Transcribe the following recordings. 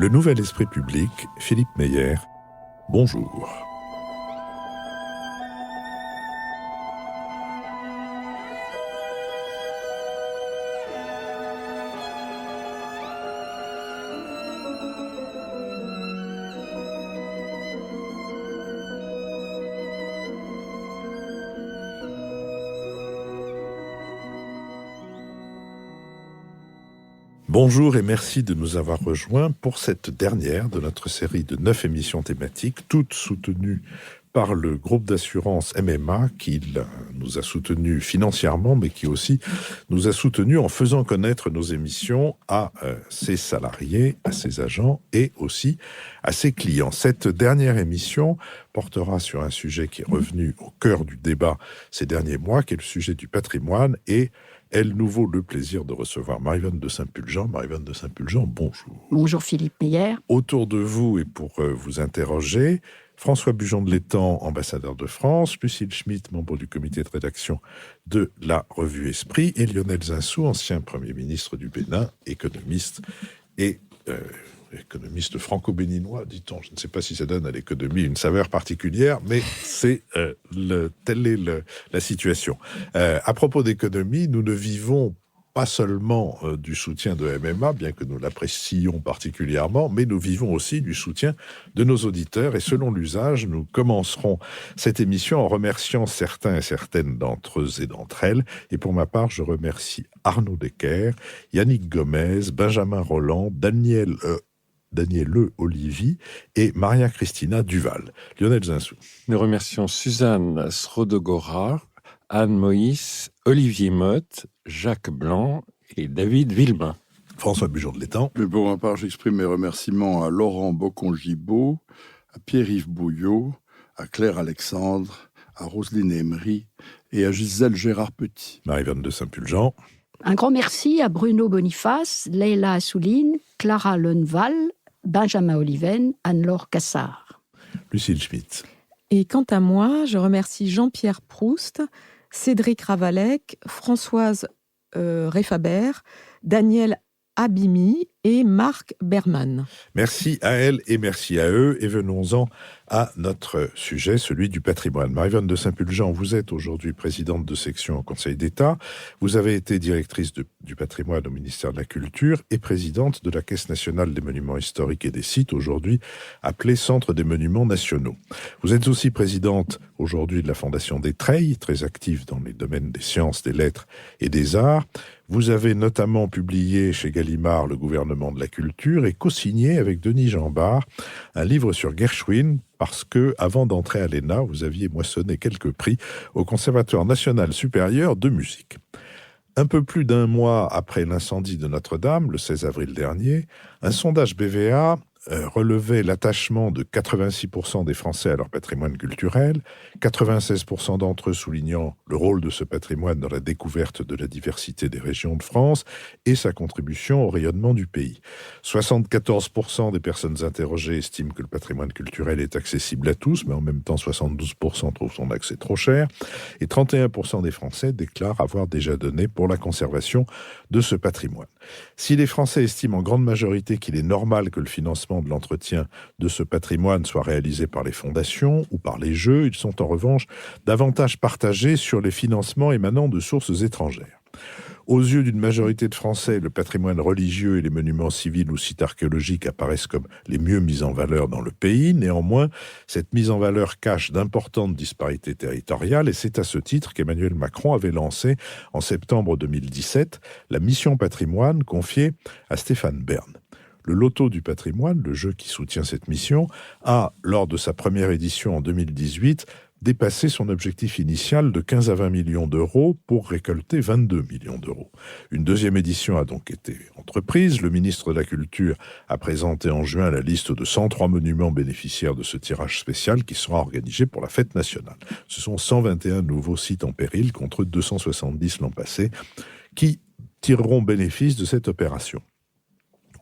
Le Nouvel Esprit Public, Philippe Meyer. Bonjour. Bonjour et merci de nous avoir rejoints pour cette dernière de notre série de 9 émissions thématiques, toutes soutenues par le groupe d'assurance MMA qui nous a soutenus financièrement, mais qui aussi nous a soutenus en faisant connaître nos émissions à ses salariés, à ses agents et aussi à ses clients. Cette dernière émission portera sur un sujet qui est revenu au cœur du débat ces derniers mois, qui est le sujet du patrimoine, et elle nous vaut le plaisir de recevoir Marie-Vonne de Saint-Pulgent. Marie-Vonne de Saint-Pulgent, bonjour. Bonjour Philippe Meyer. Autour de vous, et pour vous interroger, François Bujon de l'Étang, ambassadeur de France, Lucille Schmitt, membre du comité de rédaction de la revue Esprit, et Lionel Zinsou, ancien Premier ministre du Bénin, économiste et économiste franco-béninois, dit-on. Je ne sais pas si ça donne à l'économie une saveur particulière, mais telle est la situation. À propos d'économie, nous ne vivons pas seulement du soutien de MMA, bien que nous l'apprécions particulièrement, mais nous vivons aussi du soutien de nos auditeurs. Et selon l'usage, nous commencerons cette émission en remerciant certains et certaines d'entre eux et d'entre elles. Et pour ma part, je remercie Arnaud Decker, Yannick Gomez, Benjamin Roland, Daniel Le Olivier et Maria Christina Duval. Lionel Zinsou. Nous remercions Suzanne Srodogora, Anne Moïse, Olivier Motte, Jacques Blanc et David Villemain. François Bujon de l'Étang. Mais pour ma part, j'exprime mes remerciements à Laurent Bocon-Gibaud, à Pierre-Yves Bouillot, à Claire Alexandre, à Roselyne Emery et à Gisèle Gérard-Petit. Marie-Vonne de Saint-Pulgent. Un grand merci à Bruno Boniface, Leila Assouline, Clara Lenval, Benjamin Oliven, Anne-Laure Cassard. Lucille Schmitt. Et quant à moi, je remercie Jean-Pierre Proust, Cédric Ravalec, Françoise Refaber, Daniel Abimi et Marc Berman. Merci à elle et merci à eux. Et venons-en à notre sujet, celui du patrimoine. Marie-Vonne de Saint-Pulgent, vous êtes aujourd'hui présidente de section au Conseil d'État. Vous avez été directrice du patrimoine au ministère de la Culture et présidente de la Caisse nationale des monuments historiques et des sites, aujourd'hui appelée Centre des monuments nationaux. Vous êtes aussi présidente aujourd'hui de la Fondation des Treilles, très active dans les domaines des sciences, des lettres et des arts. Vous avez notamment publié chez Gallimard Le gouvernement de la culture et co-signé avec Denis Jambard un livre sur Gershwin, parce que, avant d'entrer à l'ENA, vous aviez moissonné quelques prix au Conservatoire national supérieur de musique. Un peu plus d'un mois après l'incendie de Notre-Dame, le 16 avril dernier, un sondage BVA relevait l'attachement de 86% des Français à leur patrimoine culturel, 96% d'entre eux soulignant le rôle de ce patrimoine dans la découverte de la diversité des régions de France et sa contribution au rayonnement du pays. 74% des personnes interrogées estiment que le patrimoine culturel est accessible à tous, mais en même temps 72% trouvent son accès trop cher, et 31% des Français déclarent avoir déjà donné pour la conservation de ce patrimoine. Si les Français estiment en grande majorité qu'il est normal que le financement de l'entretien de ce patrimoine soit réalisé par les fondations ou par les jeux, ils sont en revanche davantage partagés sur les financements émanant de sources étrangères. Aux yeux d'une majorité de Français, le patrimoine religieux et les monuments civils ou sites archéologiques apparaissent comme les mieux mis en valeur dans le pays. Néanmoins, cette mise en valeur cache d'importantes disparités territoriales et c'est à ce titre qu'Emmanuel Macron avait lancé en septembre 2017 la mission patrimoine confiée à Stéphane Bern. Le Loto du patrimoine, le jeu qui soutient cette mission, a, lors de sa première édition en 2018, dépassé son objectif initial de 15 à 20 millions d'euros pour récolter 22 millions d'euros. Une deuxième édition a donc été entreprise. Le ministre de la Culture a présenté en juin la liste de 103 monuments bénéficiaires de ce tirage spécial qui sera organisé pour la fête nationale. Ce sont 121 nouveaux sites en péril contre 270 l'an passé qui tireront bénéfice de cette opération.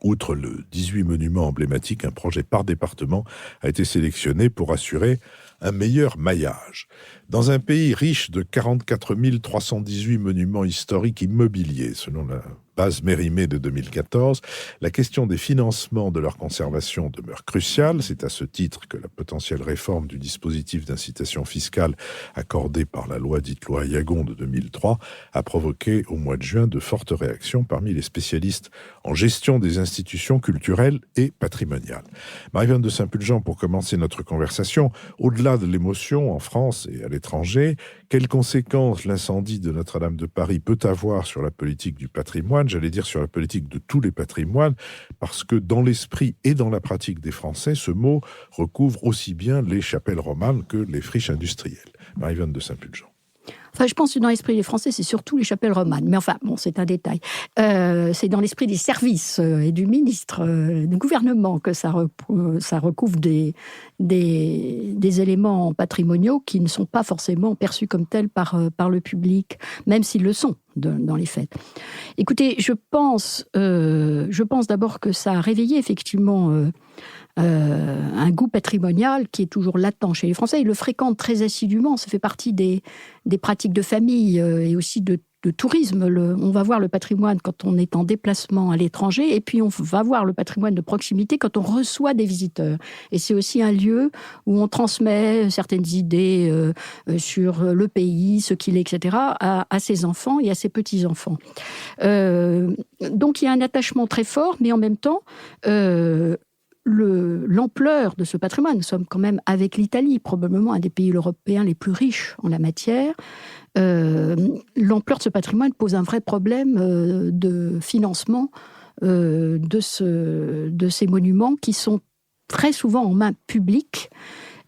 Outre le 18 monuments emblématiques, un projet par département a été sélectionné pour assurer un meilleur maillage. Dans un pays riche de 44 318 monuments historiques immobiliers, selon la base Mérimée de 2014, la question des financements de leur conservation demeure cruciale. C'est à ce titre que la potentielle réforme du dispositif d'incitation fiscale accordé par la loi dite loi Yagon de 2003 a provoqué au mois de juin de fortes réactions parmi les spécialistes en gestion des institutions culturelles et patrimoniales. Marie-Vonne de Saint-Pulgent, pour commencer notre conversation, au-delà de l'émotion en France et à l'étranger, quelles conséquences l'incendie de Notre-Dame de Paris peut avoir sur la politique du patrimoine, j'allais dire sur la politique de tous les patrimoines, parce que dans l'esprit et dans la pratique des Français, ce mot recouvre aussi bien les chapelles romanes que les friches industrielles. Marie-Vonne de Saint-Pulgent. Enfin, je pense que dans l'esprit des Français, c'est surtout les chapelles romanes. Mais enfin, bon, c'est un détail. C'est dans l'esprit des services et du ministre, du gouvernement, que ça recouvre des éléments patrimoniaux qui ne sont pas forcément perçus comme tels par le public, même s'ils le sont dans les faits. Écoutez, je pense d'abord que ça a réveillé effectivement un goût patrimonial qui est toujours latent chez les Français. Ils le fréquentent très assidûment. Ça fait partie des pratiques de famille et aussi de tourisme. On va voir le patrimoine quand on est en déplacement à l'étranger, et puis on va voir le patrimoine de proximité quand on reçoit des visiteurs. Et c'est aussi un lieu où on transmet certaines idées sur le pays, ce qu'il est, etc., à ses enfants et à ses petits-enfants. Donc il y a un attachement très fort, mais en même temps, l'ampleur de ce patrimoine, nous sommes quand même avec l'Italie, probablement un des pays européens les plus riches en la matière, l'ampleur de ce patrimoine pose un vrai problème de financement de ces monuments qui sont très souvent en main publique.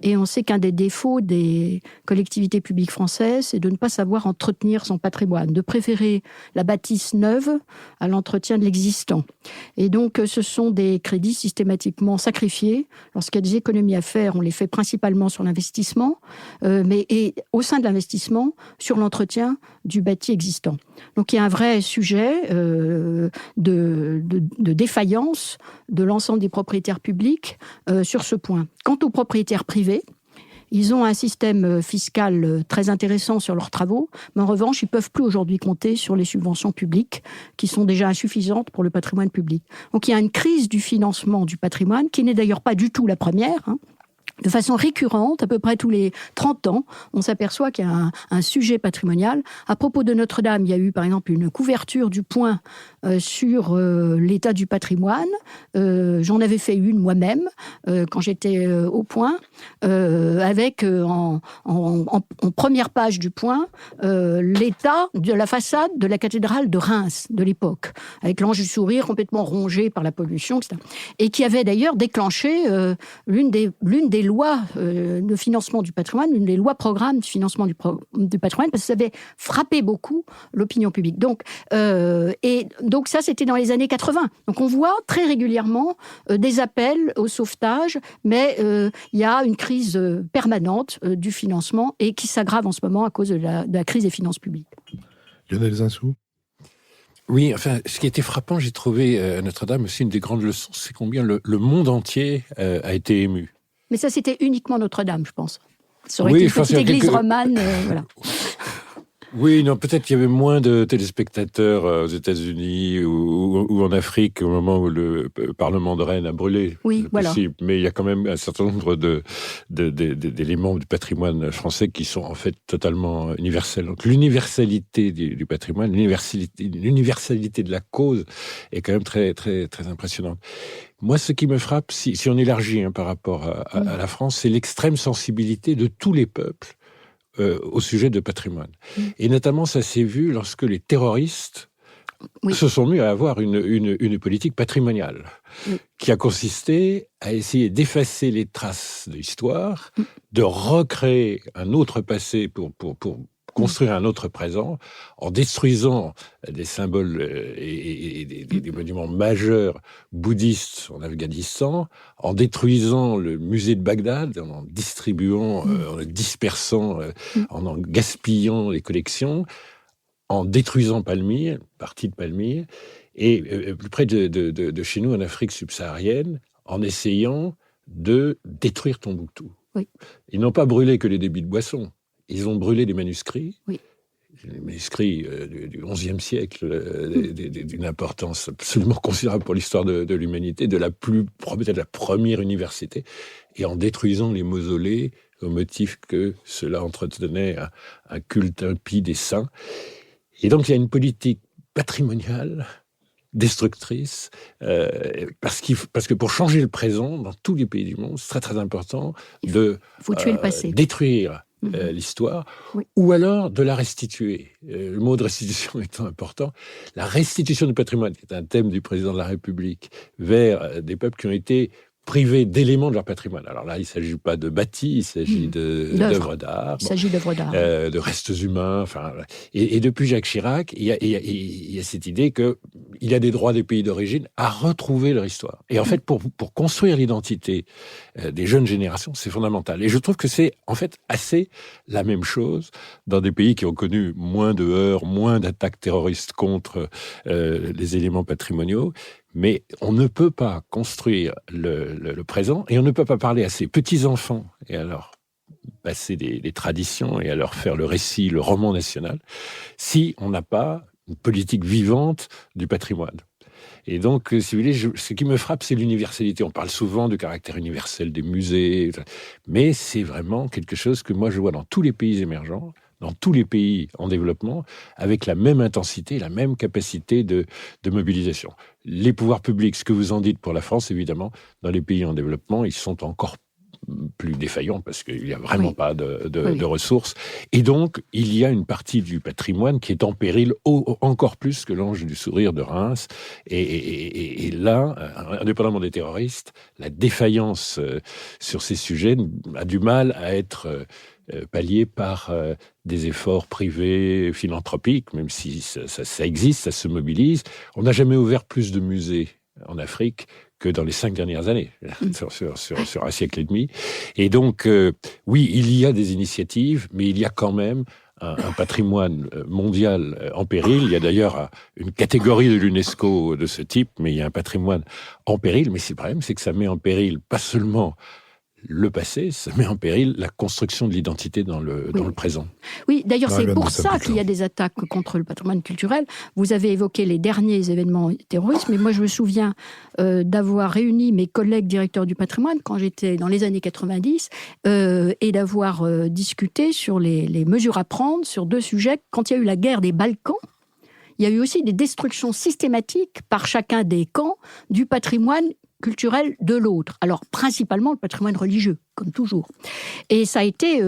Et on sait qu'un des défauts des collectivités publiques françaises, c'est de ne pas savoir entretenir son patrimoine, de préférer la bâtisse neuve à l'entretien de l'existant. Et donc, ce sont des crédits systématiquement sacrifiés. Lorsqu'il y a des économies à faire, on les fait principalement sur l'investissement, et au sein de l'investissement, sur l'entretien du bâti existant. Donc, il y a un vrai sujet de défaillance de l'ensemble des propriétaires publics sur ce point. Quant aux propriétaires privés, ils ont un système fiscal très intéressant sur leurs travaux, mais en revanche, ils ne peuvent plus aujourd'hui compter sur les subventions publiques qui sont déjà insuffisantes pour le patrimoine public. Donc il y a une crise du financement du patrimoine, qui n'est d'ailleurs pas du tout la première. De façon récurrente, à peu près tous les 30 ans, on s'aperçoit qu'il y a un sujet patrimonial. À propos de Notre-Dame, il y a eu par exemple une couverture du Point sur l'état du patrimoine. J'en avais fait une moi-même quand j'étais au Point, avec en première page du Point l'état de la façade de la cathédrale de Reims de l'époque, avec l'Ange du Sourire complètement rongé par la pollution, etc. Et qui avait d'ailleurs déclenché l'une des lois de financement du patrimoine, une des lois programmes de financement du patrimoine, parce que ça avait frappé beaucoup l'opinion publique. Donc ça, c'était dans les années 80. Donc on voit très régulièrement des appels au sauvetage, mais il y a une crise permanente du financement et qui s'aggrave en ce moment à cause de la crise des finances publiques. Lionel Zinsou. Oui, enfin, ce qui était frappant, j'ai trouvé à Notre-Dame aussi une des grandes leçons, c'est combien le monde entier a été ému. Mais ça, c'était uniquement Notre-Dame, je pense. Ça aurait été une petite église romane, voilà. Oui, non, peut-être qu'il y avait moins de téléspectateurs aux États-Unis ou en Afrique au moment où le Parlement de Rennes a brûlé. Oui, voilà. Mais il y a quand même un certain nombre d'éléments du patrimoine français qui sont en fait totalement universels. Donc l'universalité du patrimoine, l'universalité de la cause est quand même très, très, très impressionnante. Moi, ce qui me frappe, si on élargit par rapport à la France, c'est l'extrême sensibilité de tous les peuples au sujet de patrimoine. Et notamment, ça s'est vu lorsque les terroristes se sont mis à avoir une politique patrimoniale qui a consisté à essayer d'effacer les traces de l'histoire, de recréer un autre passé pour construire un autre présent, en détruisant des symboles et des monuments majeurs bouddhistes en Afghanistan, en détruisant le musée de Bagdad, en distribuant, en le dispersant, en gaspillant les collections, en détruisant Palmyre, partie de Palmyre, et plus près de chez nous, en Afrique subsaharienne, en essayant de détruire Tombouctou. Oui. Ils n'ont pas brûlé que les débits de boissons. Ils ont brûlé les manuscrits, manuscrits du XIe siècle, d'une importance absolument considérable pour l'histoire de l'humanité, peut-être la première université, et en détruisant les mausolées au motif que cela entretenait un culte impie des saints. Et donc il y a une politique patrimoniale destructrice, parce que pour changer le présent, dans tous les pays du monde, c'est très très important de tuer le passé. Détruire l'histoire, oui. Ou alors de la restituer. Le mot de restitution étant important, la restitution du patrimoine, qui est un thème du président de la République, vers des peuples qui ont été privés d'éléments de leur patrimoine. Alors là, il ne s'agit pas de bâtis, il s'agit d'œuvres d'art. Il s'agit d'œuvres d'art. De restes humains. Enfin, et depuis Jacques Chirac, il y a cette idée qu'il a des droits des pays d'origine à retrouver leur histoire. Et en fait, pour construire l'identité des jeunes générations, c'est fondamental. Et je trouve que c'est en fait assez la même chose dans des pays qui ont connu moins de heurts, moins d'attaques terroristes contre les éléments patrimoniaux. Mais on ne peut pas construire le présent et on ne peut pas parler à ses petits-enfants et à leur passer des traditions et à leur faire le récit, le roman national, si on n'a pas une politique vivante du patrimoine. Et donc, si vous voulez, ce qui me frappe, c'est l'universalité. On parle souvent du caractère universel des musées, mais c'est vraiment quelque chose que moi je vois dans tous les pays émergents, dans tous les pays en développement, avec la même intensité, la même capacité de mobilisation. Les pouvoirs publics, ce que vous en dites pour la France, évidemment, dans les pays en développement, ils sont encore plus défaillants parce qu'il n'y a vraiment pas de ressources. Et donc, il y a une partie du patrimoine qui est en péril encore plus que l'Ange du sourire de Reims. Et là, indépendamment des terroristes, la défaillance sur ces sujets a du mal à être palliée par des efforts privés, philanthropiques, même si ça existe, ça se mobilise. On n'a jamais ouvert plus de musées en Afrique que dans les 5 dernières années, sur un siècle et demi. Et donc, oui, il y a des initiatives, mais il y a quand même un patrimoine mondial en péril. Il y a d'ailleurs une catégorie de l'UNESCO de ce type, mais il y a un patrimoine en péril. Mais le problème, c'est que ça met en péril pas seulement le passé, ça met en péril la construction de l'identité dans le présent. Oui, d'ailleurs, c'est pour ça qu'il y a des attaques contre le patrimoine culturel. Vous avez évoqué les derniers événements terroristes, mais moi, je me souviens d'avoir réuni mes collègues directeurs du patrimoine quand j'étais dans les années 90 et d'avoir discuté sur les mesures à prendre sur 2 sujets. Quand il y a eu la guerre des Balkans, il y a eu aussi des destructions systématiques par chacun des camps du patrimoine culturel de l'autre. Alors, principalement le patrimoine religieux, comme toujours. Et ça a été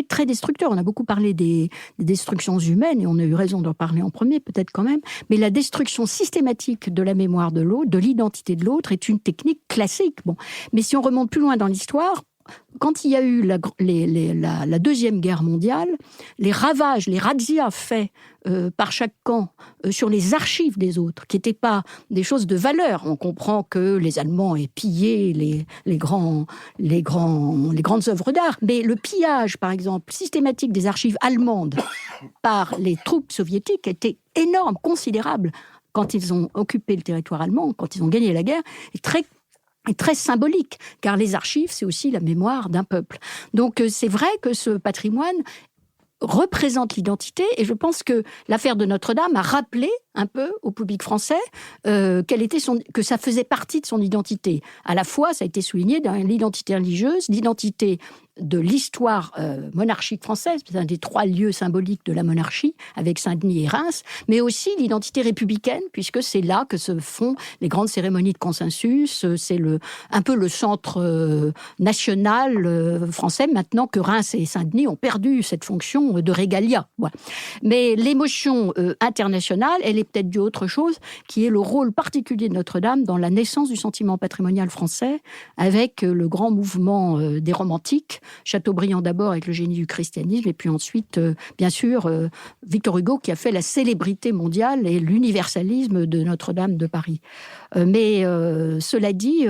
très destructeur. On a beaucoup parlé des destructions humaines, et on a eu raison d'en parler en premier, peut-être quand même. Mais la destruction systématique de la mémoire de l'autre, de l'identité de l'autre, est une technique classique. Bon. Mais si on remonte plus loin dans l'histoire, quand il y a eu la Deuxième Guerre mondiale, les ravages, les razzias faits par chaque camp sur les archives des autres, qui n'étaient pas des choses de valeur. On comprend que les Allemands aient pillé les grandes œuvres d'art, mais le pillage, par exemple, systématique des archives allemandes par les troupes soviétiques était énorme, considérable. Quand ils ont occupé le territoire allemand, quand ils ont gagné la guerre, est très symbolique, car les archives, c'est aussi la mémoire d'un peuple. Donc c'est vrai que ce patrimoine représente l'identité, et je pense que l'affaire de Notre-Dame a rappelé un peu au public français que ça faisait partie de son identité. À la fois, ça a été souligné dans l'identité religieuse, l'identité de l'histoire monarchique française, c'est un des 3 lieux symboliques de la monarchie, avec Saint-Denis et Reims, mais aussi l'identité républicaine, puisque c'est là que se font les grandes cérémonies de consensus, c'est un peu le centre national français, maintenant que Reims et Saint-Denis ont perdu cette fonction de régalia. Voilà. Mais l'émotion internationale, elle est peut-être due à autre chose, qui est le rôle particulier de Notre-Dame dans la naissance du sentiment patrimonial français, avec le grand mouvement des romantiques, Chateaubriand d'abord avec le génie du christianisme, et puis ensuite, bien sûr, Victor Hugo qui a fait la célébrité mondiale et l'universalisme de Notre-Dame de Paris. Mais cela dit,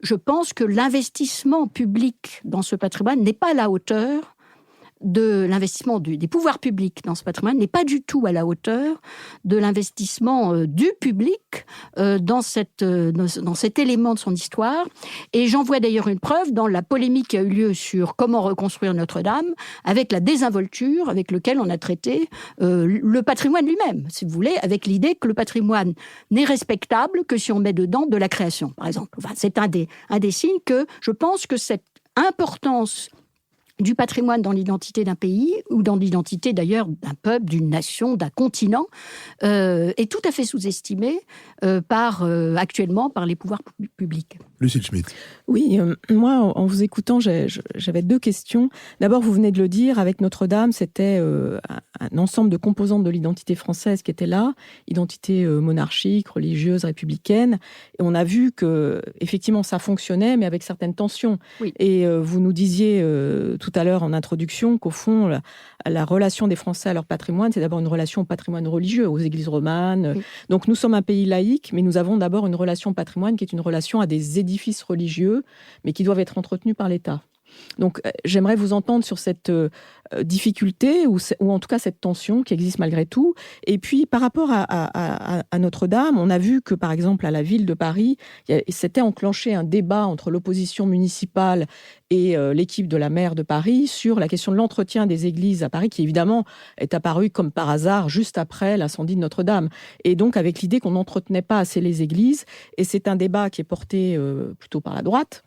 je pense que l'investissement public dans ce patrimoine n'est pas à la hauteur de l'investissement des pouvoirs publics dans ce patrimoine n'est pas du tout à la hauteur de l'investissement du public dans cet élément de son histoire. Et j'en vois d'ailleurs une preuve dans la polémique qui a eu lieu sur comment reconstruire Notre-Dame, avec la désinvolture avec laquelle on a traité le patrimoine lui-même, si vous voulez, avec l'idée que le patrimoine n'est respectable que si on met dedans de la création, par exemple. Enfin, c'est un des signes que je pense que cette importance du patrimoine dans l'identité d'un pays, ou dans l'identité d'ailleurs d'un peuple, d'une nation, d'un continent, est tout à fait sous-estimée actuellement par les pouvoirs publics. Lucille Schmitt. Oui, moi, en vous écoutant, j'avais deux questions. D'abord, vous venez de le dire, avec Notre-Dame, c'était un ensemble de composantes de l'identité française qui étaient là, identité monarchique, religieuse, républicaine. Et on a vu que, effectivement, ça fonctionnait, mais avec certaines tensions. Oui. Et vous nous disiez tout à l'heure en introduction qu'au fond, la relation des Français à leur patrimoine, c'est d'abord une relation au patrimoine religieux, aux églises romanes. Oui. Donc nous sommes un pays laïque, mais nous avons d'abord une relation au patrimoine qui est une relation à des édifices religieux, mais qui doivent être entretenus par l'État. Donc j'aimerais vous entendre sur cette difficulté, ou en tout cas cette tension qui existe malgré tout. Et puis par rapport à Notre-Dame, on a vu que par exemple à la ville de Paris, s'était enclenché un débat entre l'opposition municipale et l'équipe de la maire de Paris sur la question de l'entretien des églises à Paris, qui évidemment est apparue comme par hasard juste après l'incendie de Notre-Dame. Et donc avec l'idée qu'on n'entretenait pas assez les églises. Et c'est un débat qui est porté plutôt par la droite.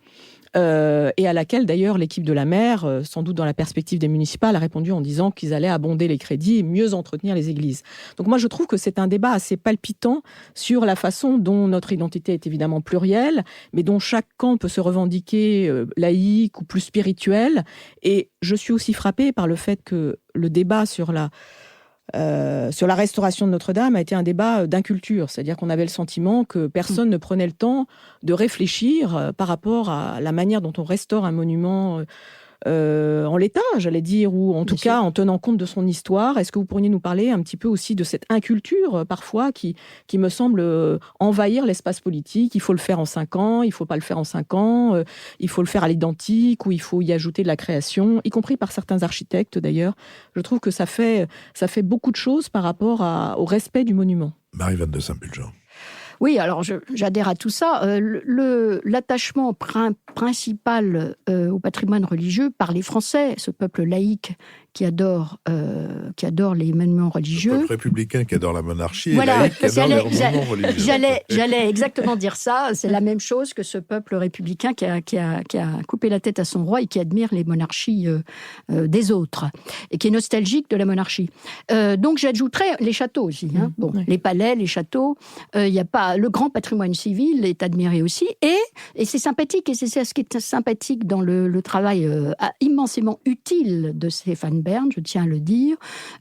Et à laquelle d'ailleurs l'équipe de la maire, sans doute dans la perspective des municipales, a répondu en disant qu'ils allaient abonder les crédits et mieux entretenir les églises. Donc moi je trouve que c'est un débat assez palpitant sur la façon dont notre identité est évidemment plurielle, mais dont chaque camp peut se revendiquer laïque ou plus spirituel. Et je suis aussi frappée par le fait que le débat sur la restauration de Notre-Dame a été un débat d'inculture, c'est-à-dire qu'on avait le sentiment que personne ne prenait le temps de réfléchir par rapport à la manière dont on restaure un monument en l'état, j'allais dire, ou en tout cas en tenant compte de son histoire. Est-ce que vous pourriez nous parler un petit peu aussi de cette inculture parfois qui me semble envahir l'espace politique? Il faut le faire en 5 ans, il ne faut pas le faire en 5 ans, il faut le faire à l'identique, ou il faut y ajouter de la création, y compris par certains architectes d'ailleurs. Je trouve que ça fait beaucoup de choses par rapport au respect du monument. Marie-Vanne de Saint-Pulgent. Oui, alors j'adhère à tout ça. L'attachement principal au patrimoine religieux par les Français, ce peuple laïque qui adore les monuments religieux. Le peuple républicain qui adore la monarchie, voilà, et laïque qui adore les monuments religieux. J'allais exactement dire ça. C'est la même chose que ce peuple républicain qui a coupé la tête à son roi et qui admire les monarchies des autres et qui est nostalgique de la monarchie. Donc j'ajouterais les châteaux aussi. Bon, oui. Les palais, les châteaux. Il y a pas le grand patrimoine civil est admiré aussi et c'est sympathique et c'est ce qui est sympathique dans le travail immensément utile de Stéphane Bern, je tiens à le dire.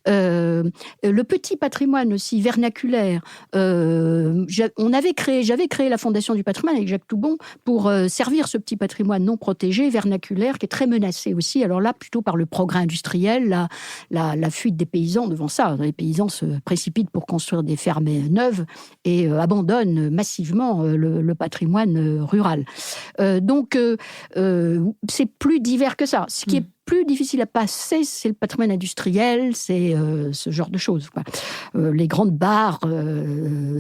Le petit patrimoine aussi vernaculaire. J'avais créé la Fondation du patrimoine avec Jacques Toubon pour servir ce petit patrimoine non protégé, vernaculaire, qui est très menacé aussi. Alors là, plutôt par le progrès industriel, la fuite des paysans devant ça. Les paysans se précipitent pour construire des fermes neuves et abandonnent massivement le patrimoine rural. Donc, c'est plus divers que ça. Ce qui est plus difficile à passer, c'est le patrimoine industriel, c'est ce genre de choses. Les grandes barres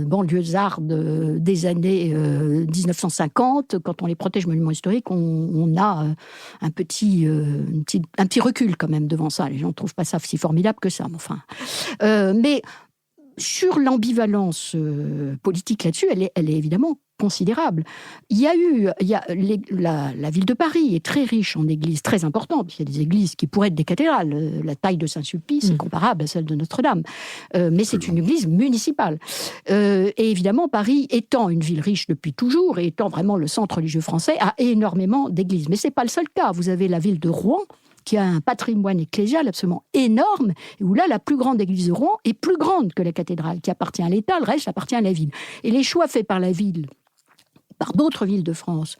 banlieusardes des années 1950, quand on les protège monuments historiques, on a un petit recul quand même devant ça. Les gens ne trouvent pas ça si formidable que ça. Mais sur l'ambivalence politique là-dessus, elle est évidemment considérable. La ville de Paris est très riche en églises très importantes. Il y a des églises qui pourraient être des cathédrales. La taille de Saint-Sulpice est comparable à celle de Notre-Dame. Mais c'est une église municipale. Et évidemment, Paris, étant une ville riche depuis toujours et étant vraiment le centre religieux français, a énormément d'églises. Mais ce n'est pas le seul cas. Vous avez la ville de Rouen, qui a un patrimoine ecclésial absolument énorme, et où là, la plus grande église de Rouen est plus grande que la cathédrale, qui appartient à l'État, le reste appartient à la ville. Et les choix faits par la ville par d'autres villes de France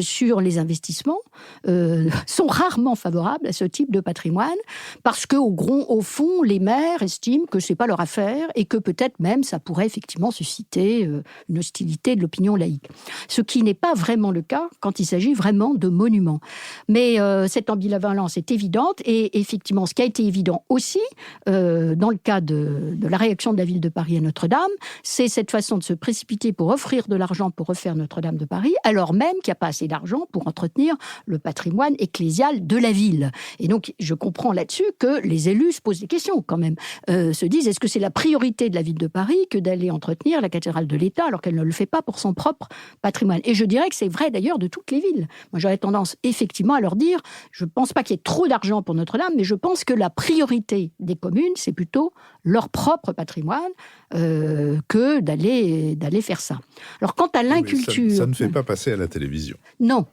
sur les investissements sont rarement favorables à ce type de patrimoine parce qu'au fond, les maires estiment que c'est pas leur affaire et que peut-être même ça pourrait effectivement susciter une hostilité de l'opinion laïque. Ce qui n'est pas vraiment le cas quand il s'agit vraiment de monuments. Mais cette ambivalence est évidente et effectivement, ce qui a été évident aussi dans le cas de la réaction de la ville de Paris à Notre-Dame, c'est cette façon de se précipiter pour offrir de l'argent pour refaire Notre-Dame de Paris, alors même qu'il n'y a pas assez d'argent pour entretenir le patrimoine ecclésial de la ville. Et donc, je comprends là-dessus que les élus se posent des questions quand même, se disent, est-ce que c'est la priorité de la ville de Paris que d'aller entretenir la cathédrale de l'État alors qu'elle ne le fait pas pour son propre patrimoine? Et je dirais que c'est vrai d'ailleurs de toutes les villes. Moi, j'aurais tendance effectivement à leur dire, je ne pense pas qu'il y ait trop d'argent pour Notre-Dame, mais je pense que la priorité des communes, c'est plutôt leur propre patrimoine que d'aller faire ça. Alors, quant à l'inculture... Ça ne fait pas passer à la télévision. Non,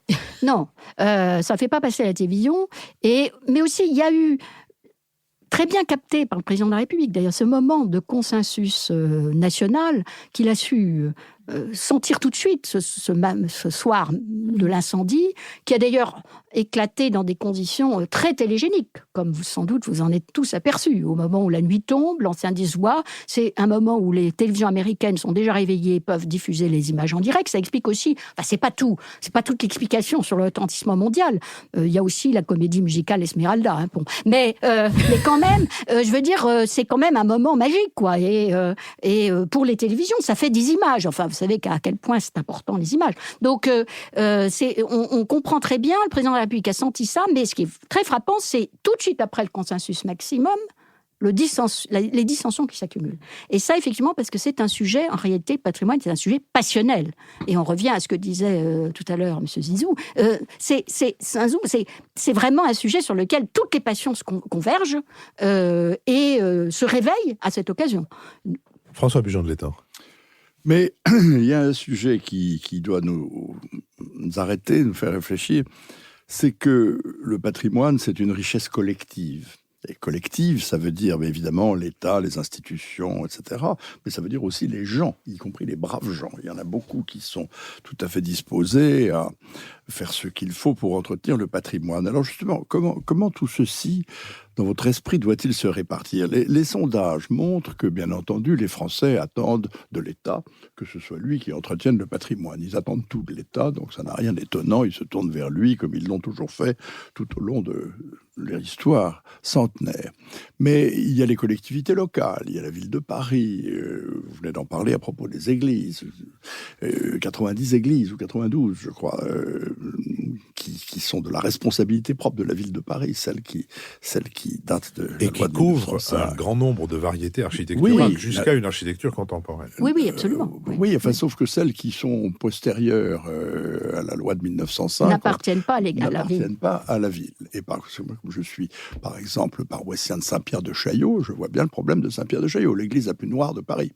ça ne fait pas passer à la télévision. Mais aussi, il y a eu, très bien capté par le président de la République, d'ailleurs, ce moment de consensus national qu'il a su sentir tout de suite ce soir de l'incendie, qui a d'ailleurs éclaté dans des conditions très télégéniques, comme sans doute vous en êtes tous aperçus. Au moment où la nuit tombe, l'ancien disent c'est un moment où les télévisions américaines sont déjà réveillées et peuvent diffuser les images en direct. Ça explique aussi, c'est pas toute l'explication sur le retentissement mondial. Il y a aussi la comédie musicale Esmeralda. Hein, bon. Mais quand même, je veux dire, c'est quand même un moment magique, quoi. Et pour les télévisions, ça fait des images. Enfin, vous savez à quel point c'est important, les images. Donc, on comprend très bien, le président de la République a senti ça, mais ce qui est très frappant, c'est tout de suite après le consensus maximum, les dissensions qui s'accumulent. Et ça, effectivement, parce que c'est un sujet, en réalité, le patrimoine, c'est un sujet passionnel. Et on revient à ce que disait tout à l'heure M. Zizou. C'est vraiment un sujet sur lequel toutes les passions se convergent et se réveillent à cette occasion. François Bujon de l'Étang. Mais il y a un sujet qui doit nous arrêter, nous faire réfléchir, c'est que le patrimoine, c'est une richesse collective. Et collective, ça veut dire évidemment l'État, les institutions, etc. Mais ça veut dire aussi les gens, y compris les braves gens. Il y en a beaucoup qui sont tout à fait disposés à faire ce qu'il faut pour entretenir le patrimoine. Alors justement, comment tout ceci, dans votre esprit, doit-il se répartir ? Les sondages montrent que, bien entendu, les Français attendent de l'État que ce soit lui qui entretienne le patrimoine. Ils attendent tout de l'État, donc ça n'a rien d'étonnant. Ils se tournent vers lui, comme ils l'ont toujours fait tout au long de leur histoire centenaire. Mais il y a les collectivités locales, il y a la ville de Paris, vous venez d'en parler à propos des églises, 90 églises ou 92, je crois, qui sont de la responsabilité propre de la ville de Paris, celles qui datent de et la loi qui de couvrent 1905. un grand nombre de variétés architecturales, Oui, jusqu'à une architecture contemporaine. Oui, absolument. Oui, enfin, sauf que celles qui sont postérieures à la loi de 1905 n'appartiennent pas à la ville. N'appartiennent pas à la ville. Et parce que moi, comme je suis, par exemple, paroissien de Saint-Pierre de Chaillot, je vois bien le problème de Saint-Pierre de Chaillot, l'église la plus noire de Paris.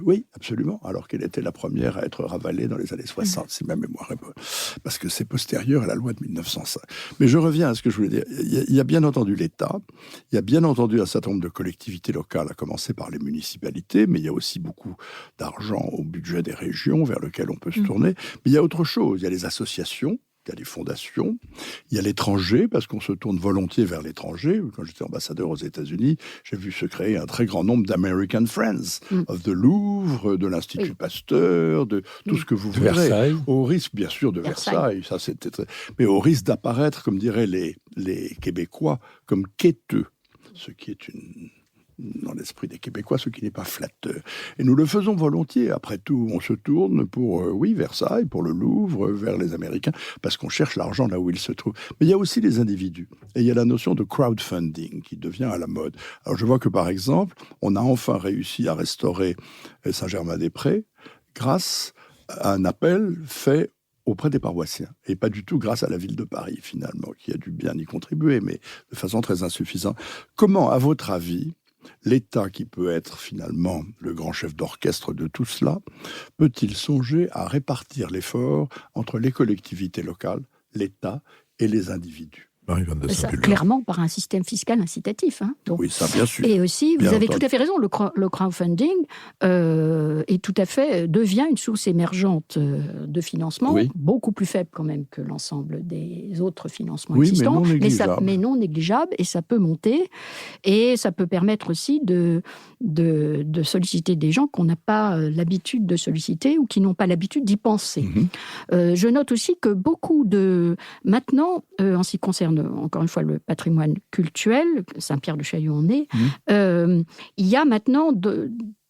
Oui, absolument. Alors qu'elle était la première à être ravalée dans les années 60, si ma mémoire est bonne. Parce que c'est postérieur à la loi de 1905. Mais je reviens à ce que je voulais dire. Il y a bien entendu l'État, il y a bien entendu un certain nombre de collectivités locales, à commencer par les municipalités, mais il y a aussi beaucoup d'argent au budget des régions vers lequel on peut se tourner. Mais il y a autre chose. Il y a les associations. Il y a les fondations, il y a l'étranger, parce qu'on se tourne volontiers vers l'étranger. Quand j'étais ambassadeur aux États-Unis, j'ai vu se créer un très grand nombre d'American Friends, of the Louvre, de l'Institut Pasteur, de tout ce que vous voudrez. Versailles. Au risque, bien sûr, de Versailles. Ça, c'était très... Mais au risque d'apparaître, comme diraient les Québécois, comme quêteux, ce qui est dans l'esprit des Québécois, ce qui n'est pas flatteur. Et nous le faisons volontiers. Après tout, on se tourne pour, Versailles, pour le Louvre, vers les Américains, parce qu'on cherche l'argent là où il se trouve. Mais il y a aussi les individus. Et il y a la notion de crowdfunding qui devient à la mode. Alors je vois que, par exemple, on a enfin réussi à restaurer Saint-Germain-des-Prés grâce à un appel fait auprès des paroissiens, et pas du tout grâce à la ville de Paris, finalement, qui a dû bien y contribuer, mais de façon très insuffisante. Comment, à votre avis, l'État, qui peut être finalement le grand chef d'orchestre de tout cela, peut-il songer à répartir l'effort entre les collectivités locales, l'État et les individus ? Marie-Vanne de Ça, Saint-Pulgent. clairement par un système fiscal incitatif. Hein. Donc, Oui, ça, bien sûr. et aussi, Bien vous avez entendu. tout à fait raison, le crowdfunding est tout à fait devient une source émergente de financement, Oui. beaucoup plus faible quand même que l'ensemble des autres financements Oui, mais existants, non négligeable. mais non négligeable, et ça peut monter, et ça peut permettre aussi de solliciter des gens qu'on n'a pas l'habitude de solliciter ou qui n'ont pas l'habitude d'y penser. Je note aussi que beaucoup maintenant, en ce qui concerne encore une fois le patrimoine cultuel, Saint-Pierre de Chaillot en est, il y a maintenant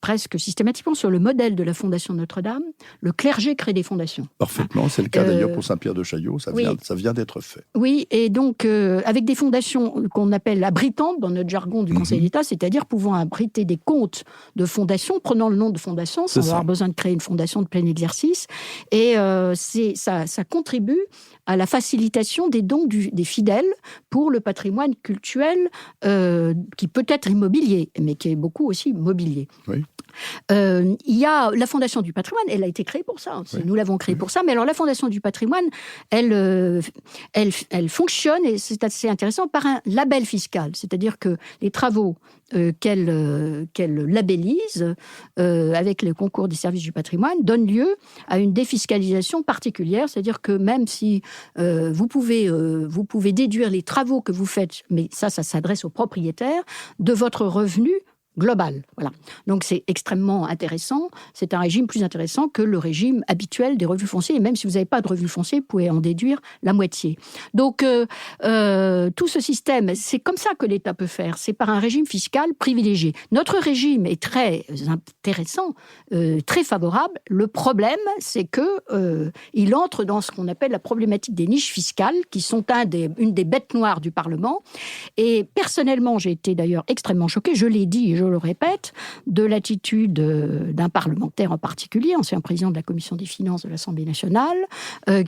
presque systématiquement sur le modèle de la Fondation Notre-Dame, le clergé crée des fondations. Parfaitement, c'est le cas d'ailleurs pour Saint-Pierre de Chaillot, ça vient d'être fait. Oui, et donc avec des fondations qu'on appelle abritantes dans notre jargon du Conseil d'État, c'est-à-dire pouvant abriter des comptes de fondations, prenant le nom de fondation sans avoir besoin de créer une fondation de plein exercice, et ça contribue à la facilitation des dons des fidèles pour le patrimoine cultuel qui peut être immobilier, mais qui est beaucoup aussi mobilier. Oui. Il y a la Fondation du patrimoine, elle a été créée pour ça. Oui. Nous l'avons créée pour ça. Mais alors la Fondation du patrimoine, elle fonctionne, et c'est assez intéressant, par un label fiscal. C'est-à-dire que les travaux qu'elle labellise avec le concours des services du patrimoine donnent lieu à une défiscalisation particulière. C'est-à-dire que même si vous pouvez déduire les travaux que vous faites, mais ça s'adresse aux propriétaires, de votre revenu global. Voilà. Donc c'est extrêmement intéressant. C'est un régime plus intéressant que le régime habituel des revenus fonciers. Et même si vous n'avez pas de revenus fonciers, vous pouvez en déduire la moitié. Donc tout ce système, c'est comme ça que l'État peut faire. C'est par un régime fiscal privilégié. Notre régime est très intéressant, très favorable. Le problème, c'est que il entre dans ce qu'on appelle la problématique des niches fiscales, qui sont une des bêtes noires du Parlement. Et personnellement, j'ai été d'ailleurs extrêmement choquée. Je l'ai dit et je le répète, de l'attitude d'un parlementaire en particulier, ancien président de la Commission des finances de l'Assemblée nationale,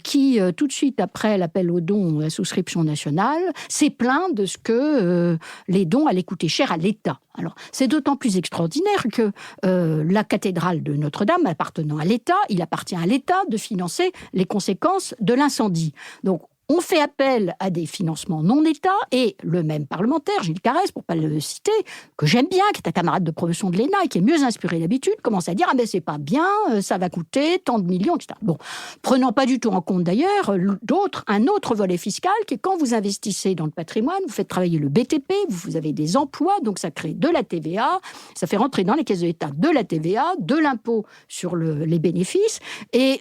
qui, tout de suite après l'appel aux dons, la souscription nationale, s'est plaint de ce que les dons allaient coûter cher à l'État. Alors, c'est d'autant plus extraordinaire que la cathédrale de Notre-Dame appartenant à l'État, il appartient à l'État de financer les conséquences de l'incendie. Donc, on fait appel à des financements non-État, et le même parlementaire, Gilles Carrez, pour ne pas le citer, que j'aime bien, qui est un camarade de promotion de l'ENA et qui est mieux inspiré d'habitude, commence à dire « Ah ben c'est pas bien, ça va coûter tant de millions, etc. » Bon, prenant pas du tout en compte d'ailleurs un autre volet fiscal, qui est quand vous investissez dans le patrimoine, vous faites travailler le BTP, vous avez des emplois, donc ça crée de la TVA, ça fait rentrer dans les caisses de l'État de la TVA, de l'impôt sur les bénéfices, et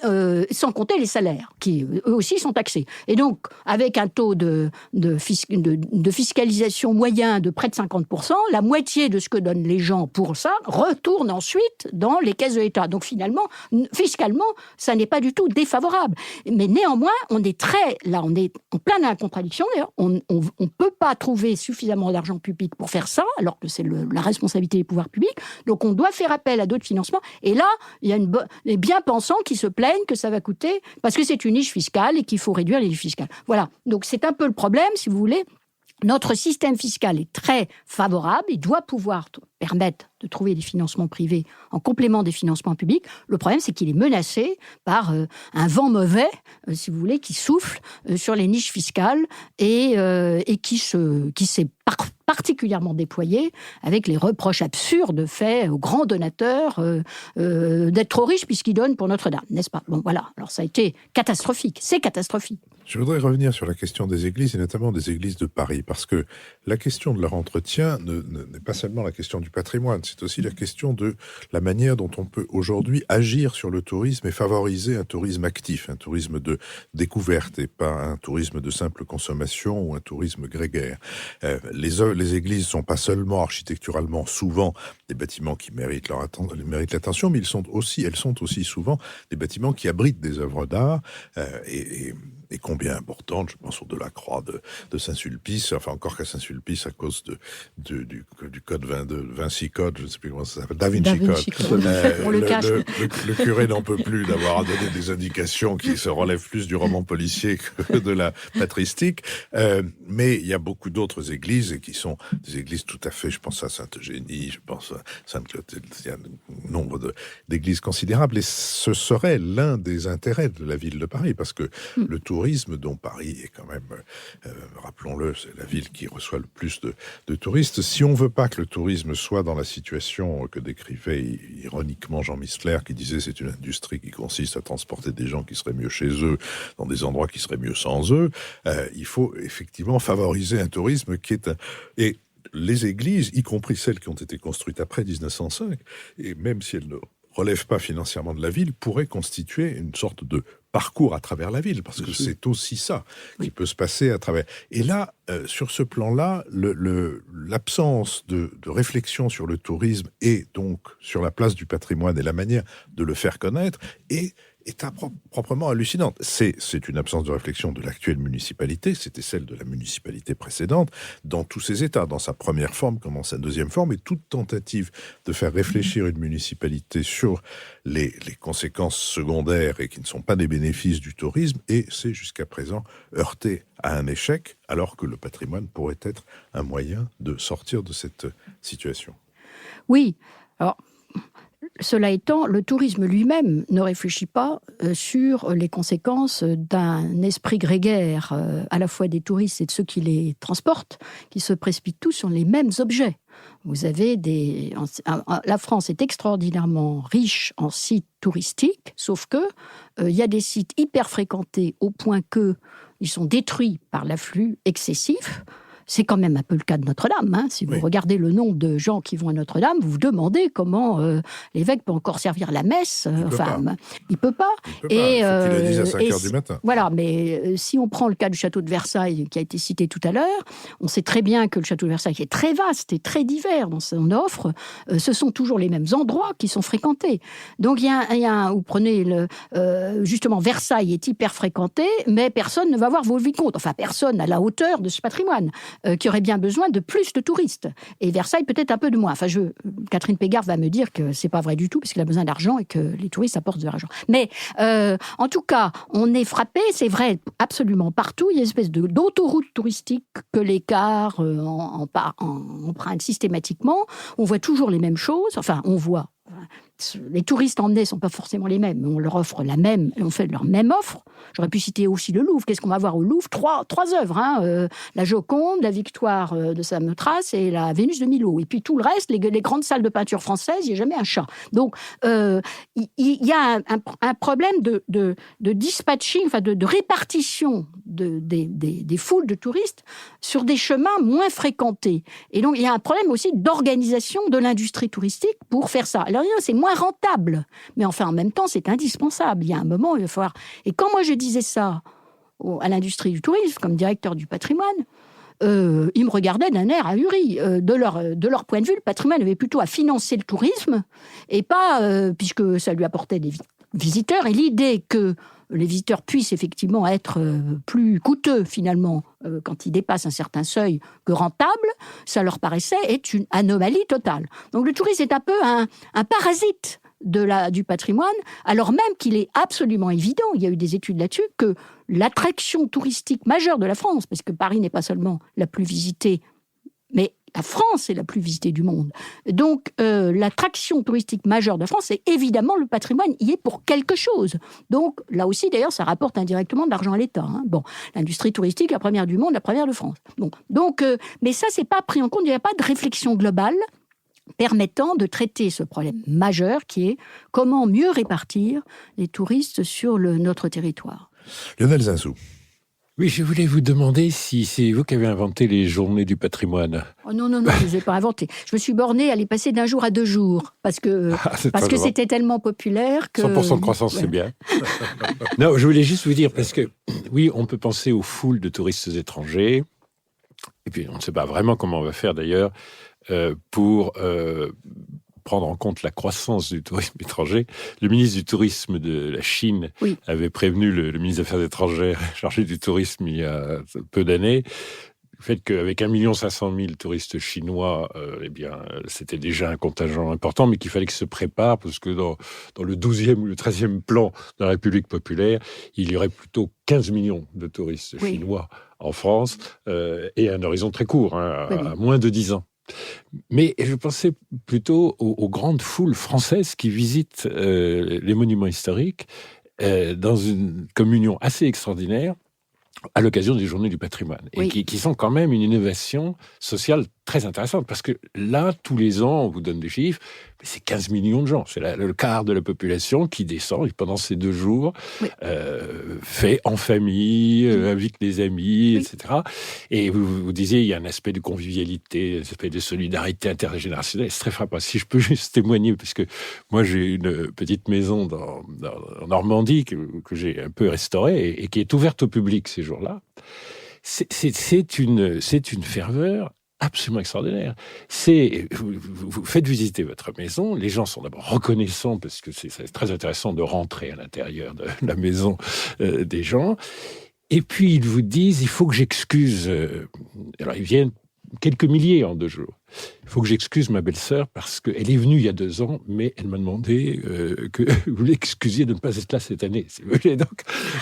sans compter les salaires, qui eux aussi sont taxés. Et donc, avec un taux de fiscalisation moyen de près de 50%, la moitié de ce que donnent les gens pour ça retourne ensuite dans les caisses de l'État. Donc finalement, fiscalement, ça n'est pas du tout défavorable. Mais néanmoins, on est en pleine contradiction. D'ailleurs, on ne peut pas trouver suffisamment d'argent public pour faire ça, alors que c'est la responsabilité des pouvoirs publics. Donc on doit faire appel à d'autres financements. Et là, il y a des bien-pensants qui se plaignent que ça va coûter, parce que c'est une niche fiscale et qu'il faut réduire les niches fiscales. Voilà, donc c'est un peu le problème, si vous voulez. Notre système fiscal est très favorable, il doit pouvoir permettre de trouver des financements privés en complément des financements publics. Le problème, c'est qu'il est menacé par un vent mauvais, si vous voulez, qui souffle sur les niches fiscales et qui s'est particulièrement déployé avec les reproches absurdes faits aux grands donateurs d'être trop riches puisqu'ils donnent pour Notre-Dame, n'est-ce pas? Bon, voilà. Alors, ça a été catastrophique. C'est catastrophique. Je voudrais revenir sur la question des églises, et notamment des églises de Paris, parce que la question de leur entretien n'est pas seulement la question du patrimoine, c'est aussi la question de la manière dont on peut aujourd'hui agir sur le tourisme et favoriser un tourisme actif, un tourisme de découverte et pas un tourisme de simple consommation ou un tourisme grégaire. Les églises sont pas seulement architecturalement souvent des bâtiments qui méritent l'attention, mais elles sont aussi souvent des bâtiments qui abritent des œuvres d'art et combien importante, je pense au Delacroix de Saint-Sulpice, enfin encore qu'à Saint-Sulpice à cause du code de Vinci Code, je ne sais plus comment ça s'appelle, Da Vinci Code. Le curé n'en peut plus d'avoir à donner des indications qui se relèvent plus du roman policier que de la patristique. Mais il y a beaucoup d'autres églises qui sont des églises tout à fait, je pense à Sainte-Eugénie, je pense à Sainte-Clotilde, il y a un nombre d'églises considérables et ce serait l'un des intérêts de la ville de Paris parce que le tourisme tourisme, dont Paris est quand même, rappelons-le, c'est la ville qui reçoit le plus de touristes. Si on ne veut pas que le tourisme soit dans la situation que décrivait ironiquement Jean Mistler, qui disait c'est une industrie qui consiste à transporter des gens qui seraient mieux chez eux dans des endroits qui seraient mieux sans eux, il faut effectivement favoriser un tourisme qui est... Et les églises, y compris celles qui ont été construites après 1905, et même si elles ne relèvent pas financièrement de la ville, pourraient constituer une sorte de parcours à travers la ville, parce que c'est aussi ça qui peut se passer à travers... Et là, sur ce plan-là, l'absence de réflexion sur le tourisme et donc sur la place du patrimoine et la manière de le faire connaître est proprement hallucinante. C'est une absence de réflexion de l'actuelle municipalité, c'était celle de la municipalité précédente, dans tous ses états, dans sa première forme comme dans sa deuxième forme, et toute tentative de faire réfléchir une municipalité sur les conséquences secondaires et qui ne sont pas des bénéfices du tourisme, et c'est jusqu'à présent heurté à un échec, alors que le patrimoine pourrait être un moyen de sortir de cette situation. Oui, alors... Cela étant, le tourisme lui-même ne réfléchit pas sur les conséquences d'un esprit grégaire, à la fois des touristes et de ceux qui les transportent, qui se précipitent tous sur les mêmes objets. Vous avez la France est extraordinairement riche en sites touristiques, sauf que il y a des sites hyper fréquentés au point que ils sont détruits par l'afflux excessif. C'est quand même un peu le cas de Notre-Dame. Hein. Si vous regardez le nombre de gens qui vont à Notre-Dame, vous vous demandez comment l'évêque peut encore servir la messe. Il ne peut pas. Il faut qu'il le dise à 5 heures du matin. Voilà, mais si on prend le cas du château de Versailles, qui a été cité tout à l'heure, on sait très bien que le château de Versailles, qui est très vaste et très divers dans son offre, ce sont toujours les mêmes endroits qui sont fréquentés. Donc, vous prenez justement, Versailles est hyper fréquenté, mais personne ne va voir vos vicomtes. Enfin, personne à la hauteur de ce patrimoine. Qui aurait bien besoin de plus de touristes. Et Versailles, peut-être un peu de moins. Enfin, Catherine Pégard va me dire que c'est pas vrai du tout, parce qu'il a besoin d'argent et que les touristes apportent de l'argent. Mais, en tout cas, on est frappé, c'est vrai, absolument partout. Il y a une espèce d'autoroute touristique que les cars empruntent systématiquement. On voit toujours les mêmes choses. Enfin, on voit... Les touristes emmenés ne sont pas forcément les mêmes, mais on leur offre on fait leur même offre. J'aurais pu citer aussi le Louvre. Qu'est-ce qu'on va voir au Louvre ? Trois œuvres, la Joconde, la Victoire de Samothrace et la Vénus de Milo. Et puis tout le reste, les grandes salles de peinture françaises, il n'y a jamais un chat. Donc, il y a un problème de dispatching, enfin de répartition des foules de touristes sur des chemins moins fréquentés. Et donc, il y a un problème aussi d'organisation de l'industrie touristique pour faire ça. Alors, c'est moins rentable, mais enfin, en même temps, c'est indispensable. Il y a un moment où il va falloir... Et quand moi, je disais ça à l'industrie du tourisme, comme directeur du patrimoine, ils me regardaient d'un air ahuri. De leur point de vue, le patrimoine avait plutôt à financer le tourisme, et pas, puisque ça lui apportait des visiteurs, et l'idée que les visiteurs puissent effectivement être plus coûteux, finalement, quand ils dépassent un certain seuil, que rentable, ça leur paraissait être une anomalie totale. Donc le tourisme est un peu un parasite du patrimoine, alors même qu'il est absolument évident, il y a eu des études là-dessus, que l'attraction touristique majeure de la France, parce que Paris n'est pas seulement la plus visitée, mais la France est la plus visitée du monde. Donc, l'attraction touristique majeure de France, c'est évidemment le patrimoine y est pour quelque chose. Donc, là aussi, d'ailleurs, ça rapporte indirectement de l'argent à l'État. Hein. Bon, l'industrie touristique, la première du monde, la première de France. Bon, donc, mais ça, c'est pas pris en compte. Il n'y a pas de réflexion globale permettant de traiter ce problème majeur qui est comment mieux répartir les touristes sur notre territoire. Lionel Zinsou. Oui, je voulais vous demander si c'est vous qui avez inventé les journées du patrimoine. Oh non, je ne les ai pas inventées. Je me suis bornée à les passer d'1 jour à 2 jours, parce que c'était tellement populaire que... 100% de croissance, c'est bien. Non, je voulais juste vous dire, parce que oui, on peut penser aux foules de touristes étrangers, et puis on ne sait pas vraiment comment on va faire d'ailleurs, pour prendre en compte la croissance du tourisme étranger. Le ministre du Tourisme de la Chine avait prévenu le ministre des Affaires étrangères chargé du tourisme il y a peu d'années, le fait qu'avec 1 500 000 touristes chinois, c'était déjà un contingent important, mais qu'il fallait qu'ils se préparent, parce que dans le 12e ou le 13e plan de la République populaire, il y aurait plutôt 15 millions de touristes chinois en France, et à un horizon très court, à moins de 10 ans. Mais je pensais plutôt aux grandes foules françaises qui visitent les monuments historiques dans une communion assez extraordinaire à l'occasion des Journées du patrimoine, et qui sont quand même une innovation sociale très intéressante, parce que là, tous les ans, on vous donne des chiffres, mais c'est 15 millions de gens, c'est le quart de la population qui descend, et pendant ces 2 jours, fait en famille, invite les amis, etc. Et vous disiez, il y a un aspect de convivialité, un aspect de solidarité intergénérationnelle, c'est très frappant. Si je peux juste témoigner, parce que moi, j'ai une petite maison en Normandie que j'ai un peu restaurée, et qui est ouverte au public ces jours-là. C'est une ferveur absolument extraordinaire. Vous faites visiter votre maison, les gens sont d'abord reconnaissants, parce que c'est très intéressant de rentrer à l'intérieur de la maison des gens, et puis ils vous disent, il faut que j'excuse, alors ils viennent quelques milliers en 2 jours. Il faut que j'excuse ma belle-sœur parce qu'elle est venue il y a 2 ans, mais elle m'a demandé que vous l'excusiez de ne pas être là cette année.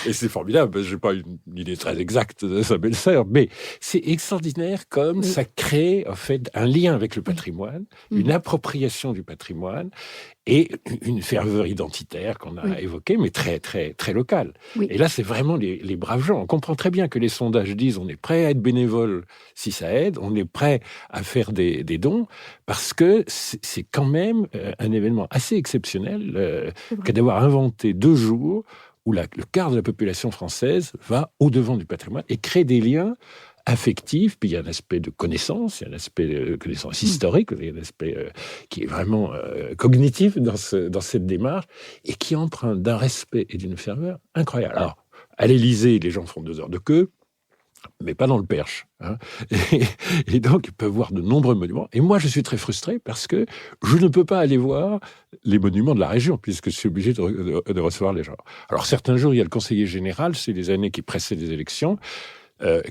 Et c'est formidable, parce que je n'ai pas une idée très exacte de sa belle-sœur, mais c'est extraordinaire comme ça crée en fait un lien avec le patrimoine, une appropriation du patrimoine, et une ferveur identitaire qu'on a évoquée, mais très, très, très locale. Et là, c'est vraiment les braves gens. On comprend très bien que les sondages disent on est prêt à être bénévole si ça aide, on est prêt à faire des dons, parce que c'est quand même un événement assez exceptionnel que d'avoir inventé 2 jours où le quart de la population française va au-devant du patrimoine et crée des liens affectif, puis il y a un aspect de connaissance, il y a un aspect de connaissance historique, il y a un aspect qui est vraiment cognitif dans cette démarche, et qui emprunte d'un respect et d'une ferveur incroyable. Alors, à l'Élysée, les gens font 2 heures de queue, mais pas dans le Perche. Hein. Et donc, ils peuvent voir de nombreux monuments. Et moi, je suis très frustré parce que je ne peux pas aller voir les monuments de la région, puisque je suis obligé de recevoir les gens. Alors, certains jours, il y a le conseiller général, c'est les années qui précèdent les élections,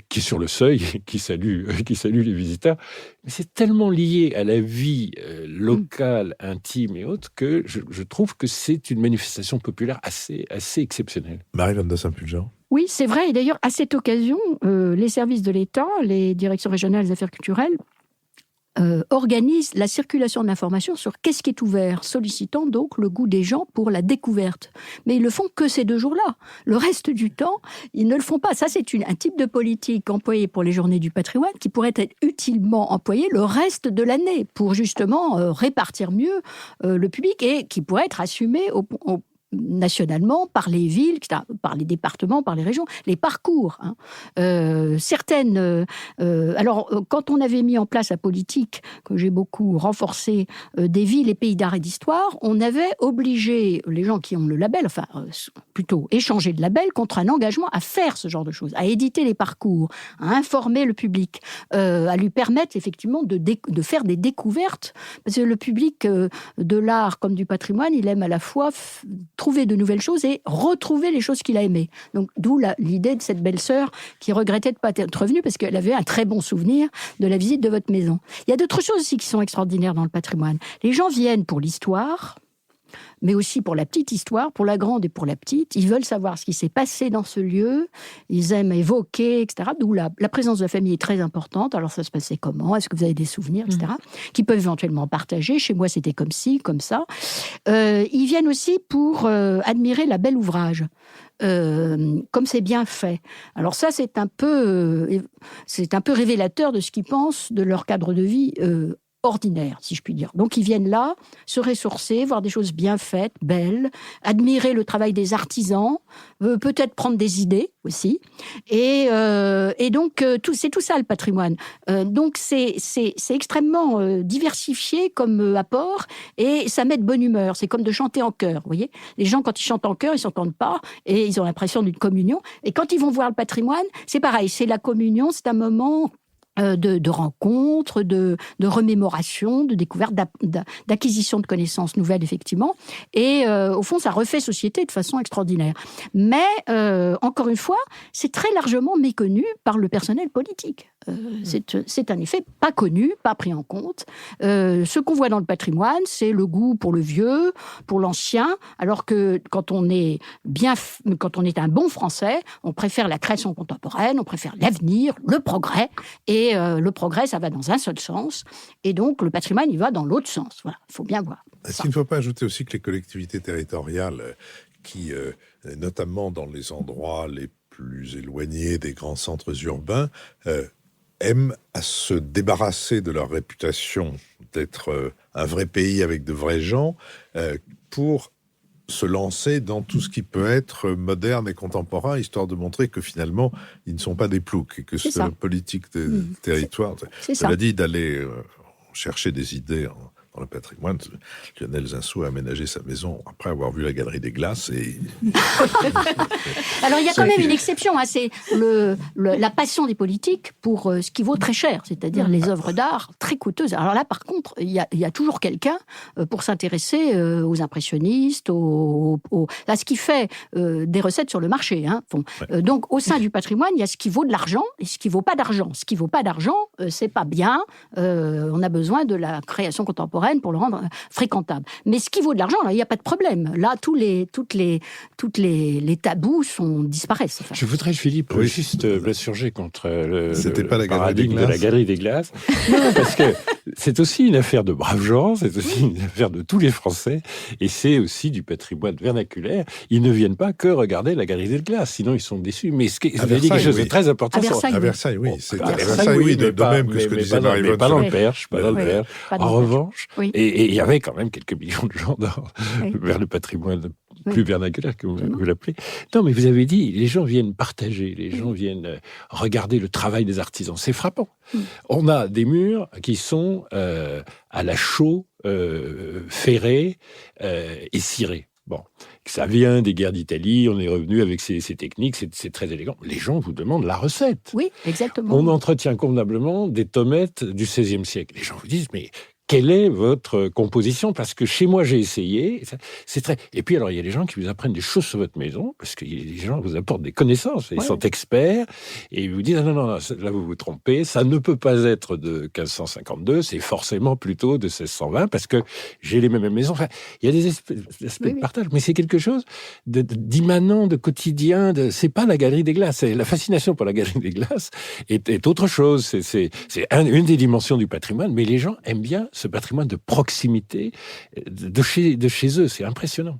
qui est sur le seuil, qui salue les visiteurs. Mais c'est tellement lié à la vie locale, intime et autres, que je trouve que c'est une manifestation populaire assez exceptionnelle. Marie-Vanne de Saint-Pulgent. Oui, c'est vrai. Et d'ailleurs, à cette occasion, les services de l'État, les directions régionales des affaires culturelles, organisent la circulation de l'information sur qu'est-ce qui est ouvert, sollicitant donc le goût des gens pour la découverte. Mais ils le font que ces 2 jours-là. Le reste du temps, ils ne le font pas. Ça, c'est un type de politique employée pour les journées du patrimoine qui pourrait être utilement employée le reste de l'année pour justement répartir mieux le public, et qui pourrait être assumé nationalement, par les villes, par les départements, par les régions, les parcours. Hein. Alors, quand on avait mis en place la politique, que j'ai beaucoup renforcée, des villes et pays d'art et d'histoire, on avait obligé les gens qui ont le label, enfin, plutôt échanger le label contre un engagement à faire ce genre de choses, à éditer les parcours, à informer le public, à lui permettre effectivement de faire des découvertes, parce que le public de l'art comme du patrimoine, il aime à la fois trouver de nouvelles choses et retrouver les choses qu'il a aimées. Donc, d'où l'idée de cette belle-sœur qui regrettait de ne pas être revenue parce qu'elle avait un très bon souvenir de la visite de votre maison. Il y a d'autres choses aussi qui sont extraordinaires dans le patrimoine. Les gens viennent pour l'histoire, mais aussi pour la petite histoire, pour la grande et pour la petite. Ils veulent savoir ce qui s'est passé dans ce lieu, ils aiment évoquer, etc. D'où la présence de la famille est très importante. Alors ça se passait comment ? Est-ce que vous avez des souvenirs, etc. Qu'ils peuvent éventuellement partager. Chez moi, c'était comme ci, comme ça. Ils viennent aussi pour admirer la belle ouvrage. Comme c'est bien fait. Alors ça, c'est un peu révélateur de ce qu'ils pensent de leur cadre de vie ordinaire, si je puis dire. Donc, ils viennent là, se ressourcer, voir des choses bien faites, belles, admirer le travail des artisans, peut-être prendre des idées aussi. Et donc, c'est tout ça, le patrimoine. Donc, c'est extrêmement diversifié comme apport, et ça met de bonne humeur. C'est comme de chanter en chœur, vous voyez. Les gens, quand ils chantent en chœur, ils ne s'entendent pas, et ils ont l'impression d'une communion. Et quand ils vont voir le patrimoine, c'est pareil, c'est la communion, c'est un moment de rencontres, de remémoration, de découverte, d'acquisition de connaissances nouvelles, effectivement. Et au fond, ça refait société de façon extraordinaire. Mais, encore une fois, c'est très largement méconnu par le personnel politique. C'est un effet pas connu, pas pris en compte. Ce qu'on voit dans le patrimoine, c'est le goût pour le vieux, pour l'ancien, alors que quand on est un bon Français, on préfère la création contemporaine, on préfère l'avenir, le progrès, et le progrès, ça va dans un seul sens, et donc le patrimoine, il va dans l'autre sens. Voilà, il faut bien voir. Est-ce qu'il ne faut pas ajouter aussi que les collectivités territoriales, qui, notamment dans les endroits les plus éloignés des grands centres urbains, aiment à se débarrasser de leur réputation d'être un vrai pays avec de vrais gens pour se lancer dans tout ce qui peut être moderne et contemporain, histoire de montrer que finalement, ils ne sont pas des ploucs et que c'est la politique des territoires. Cela dit, d'aller chercher des idées dans le patrimoine. Lionel Zinsou a aménagé sa maison après avoir vu la Galerie des Glaces. Alors, il y a quand même une exception. Hein, c'est la passion des politiques pour ce qui vaut très cher, c'est-à-dire les œuvres d'art très coûteuses. Alors là, par contre, il y a toujours quelqu'un pour s'intéresser aux impressionnistes, à ce qui fait des recettes sur le marché. Hein. Bon. Donc, au sein du patrimoine, il y a ce qui vaut de l'argent et ce qui vaut pas d'argent. Ce qui vaut pas d'argent, c'est pas bien. On a besoin de la création contemporaine pour le rendre fréquentable. Mais ce qui vaut de l'argent, là, il n'y a pas de problème. Là, tous les tabous disparaissent. Enfin. Je voudrais, Philippe, juste m'insurger contre le pas paradigme de la Galerie des Glaces. Non, parce que c'est aussi une affaire de braves gens, c'est aussi une affaire de tous les Français, et c'est aussi du patrimoine vernaculaire. Ils ne viennent pas que regarder la Galerie des Glaces, sinon ils sont déçus. Mais vous avez dit quelque chose de très important. À Versailles, oui. À Versailles, oui, de même que ce que disait Marie-Vonne. Pas dans le Perche, pas dans le Perche. En revanche, et il y avait quand même quelques millions de gens vers le patrimoine plus vernaculaire, que vous l'appelez. Non, mais vous avez dit, les gens viennent partager, les gens viennent regarder le travail des artisans. C'est frappant. On a des murs qui sont à la chaux, ferrés et cirés. Bon, ça vient des guerres d'Italie, on est revenu avec ces techniques, c'est très élégant. Les gens vous demandent la recette. Oui, exactement. On entretient convenablement des tomettes du XVIe siècle. Les gens vous disent, mais quelle est votre composition? Parce que chez moi, j'ai essayé. C'est très. Et puis, alors, il y a des gens qui vous apprennent des choses sur votre maison, parce que les gens vous apportent des connaissances. Ils sont experts. Et ils vous disent, non, là, vous vous trompez. Ça ne peut pas être de 1552. C'est forcément plutôt de 1620, parce que j'ai les mêmes maisons. Enfin, il y a des aspects de partage. Mais c'est quelque chose d'immanent, de quotidien. C'est pas la Galerie des Glaces. La fascination pour la Galerie des Glaces est autre chose. C'est une des dimensions du patrimoine. Mais les gens aiment bien ce patrimoine de proximité de chez eux. C'est impressionnant.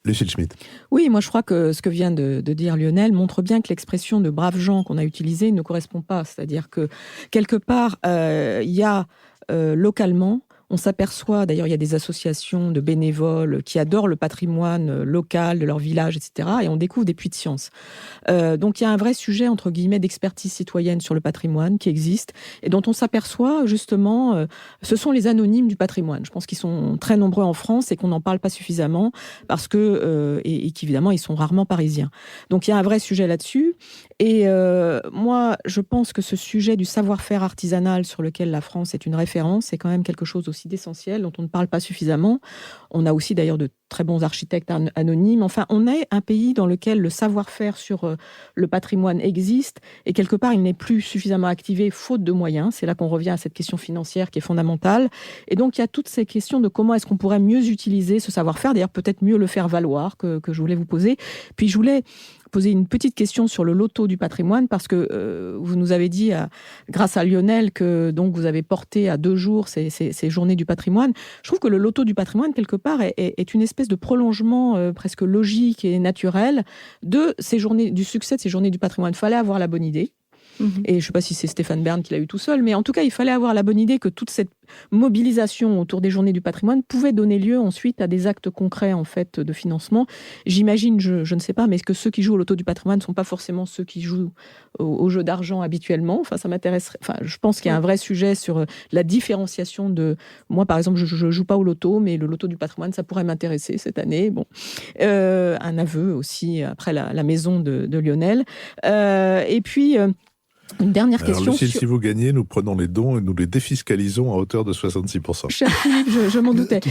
Lucille Schmitt. Oui, moi je crois que ce que vient de dire Lionel montre bien que l'expression de braves gens qu'on a utilisée ne correspond pas. C'est-à-dire que quelque part, il y a localement, on s'aperçoit, d'ailleurs, il y a des associations de bénévoles qui adorent le patrimoine local de leur village, etc. Et on découvre des puits de science. Donc, il y a un vrai sujet, entre guillemets, d'expertise citoyenne sur le patrimoine qui existe et dont on s'aperçoit, justement, ce sont les anonymes du patrimoine. Je pense qu'ils sont très nombreux en France et qu'on n'en parle pas suffisamment parce que, et qu'évidemment, ils sont rarement parisiens. Donc, il y a un vrai sujet là-dessus. Et moi, je pense que ce sujet du savoir-faire artisanal sur lequel la France est une référence, c'est quand même quelque chose aussi d'essentiel dont on ne parle pas suffisamment. On a aussi d'ailleurs de très bons architectes anonymes. Enfin, on est un pays dans lequel le savoir-faire sur le patrimoine existe et quelque part, il n'est plus suffisamment activé faute de moyens. C'est là qu'on revient à cette question financière qui est fondamentale. Et donc, il y a toutes ces questions de comment est-ce qu'on pourrait mieux utiliser ce savoir-faire, d'ailleurs peut-être mieux le faire valoir que je voulais vous poser. Puis, je voulais poser une petite question sur le loto du patrimoine parce que vous nous avez dit, grâce à Lionel, que donc vous avez porté à 2 jours ces journées du patrimoine. Je trouve que le loto du patrimoine, quelque part, est une espèce de prolongement presque logique et naturel de ces journées, du succès de ces journées du patrimoine. Il fallait avoir la bonne idée. Et je ne sais pas si c'est Stéphane Bern qui l'a eu tout seul, mais en tout cas, il fallait avoir la bonne idée que toute cette mobilisation autour des journées du patrimoine pouvait donner lieu ensuite à des actes concrets en fait de financement. J'imagine, je ne sais pas, mais est-ce que ceux qui jouent au loto du patrimoine ne sont pas forcément ceux qui jouent au jeu d'argent habituellement? Enfin, ça m'intéresserait. Enfin, je pense qu'il y a un vrai sujet sur la différenciation de. Moi, par exemple, je joue pas au loto, mais le loto du patrimoine, ça pourrait m'intéresser cette année. Bon, un aveu aussi après la maison de Lionel. Et puis. Une dernière question. Lucille, si vous gagnez, nous prenons les dons et nous les défiscalisons à hauteur de 66%. Cher Philippe, je m'en doutais.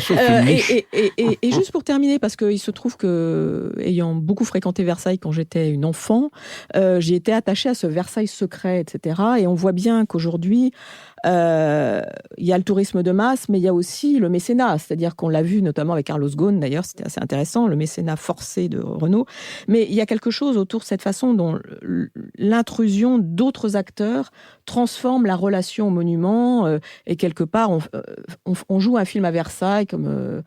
Et juste pour terminer, parce qu'il se trouve que, ayant beaucoup fréquenté Versailles quand j'étais une enfant, j'ai été attachée à ce Versailles secret, etc. Et on voit bien qu'aujourd'hui, il y a le tourisme de masse, mais il y a aussi le mécénat. C'est-à-dire qu'on l'a vu notamment avec Carlos Ghosn, d'ailleurs, c'était assez intéressant, le mécénat forcé de Renault. Mais il y a quelque chose autour de cette façon dont l'intrusion d'autres d'autres acteurs transforment la relation au monument et quelque part on joue un film à Versailles comme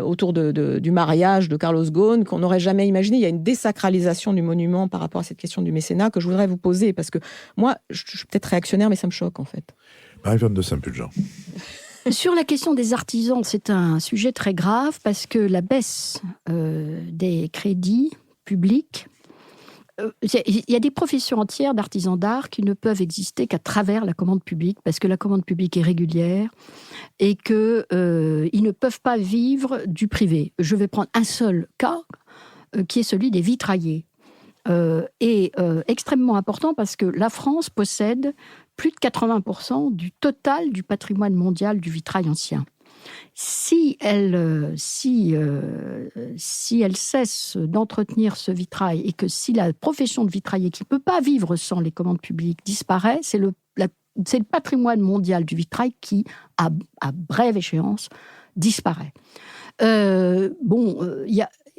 autour du mariage de Carlos Ghosn qu'on n'aurait jamais imaginé. Il y a une désacralisation du monument par rapport à cette question du mécénat que je voudrais vous poser parce que moi, je suis peut-être réactionnaire, mais ça me choque en fait. Marie-Vonne de Saint-Pulgent. Sur la question des artisans, c'est un sujet très grave parce que la baisse des crédits publics, il y a des professions entières d'artisans d'art qui ne peuvent exister qu'à travers la commande publique parce que la commande publique est régulière et qu'ils ne peuvent pas vivre du privé. Je vais prendre un seul cas qui est celui des vitraillers. Extrêmement important parce que la France possède plus de 80% du total du patrimoine mondial du vitrail ancien. Si elle cesse d'entretenir ce vitrail et que si la profession de vitrailler qui ne peut pas vivre sans les commandes publiques disparaît, c'est le patrimoine mondial du vitrail qui, à brève échéance, disparaît.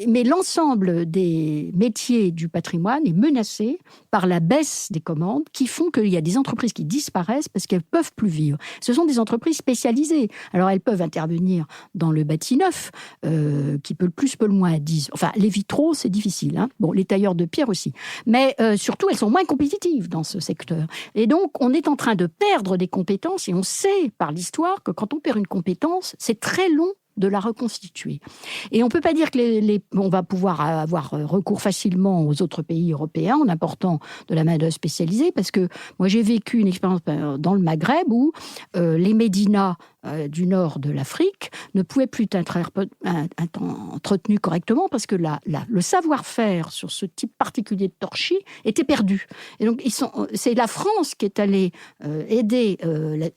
Mais l'ensemble des métiers du patrimoine est menacé par la baisse des commandes qui font qu'il y a des entreprises qui disparaissent parce qu'elles ne peuvent plus vivre. Ce sont des entreprises spécialisées. Alors, elles peuvent intervenir dans le bâti neuf, qui peut le plus, peut le moins, disent. Enfin, les vitraux, c'est difficile. Hein. Bon, les tailleurs de pierre aussi. Mais surtout, elles sont moins compétitives dans ce secteur. Et donc, on est en train de perdre des compétences et on sait par l'histoire que quand on perd une compétence, c'est très long de la reconstituer. Et on ne peut pas dire que on va pouvoir avoir recours facilement aux autres pays européens en important de la main-d'œuvre spécialisée, parce que moi j'ai vécu une expérience dans le Maghreb où les médinas du nord de l'Afrique ne pouvaient plus être entretenus correctement parce que le savoir-faire sur ce type particulier de torchis était perdu. Et donc c'est la France qui est allée aider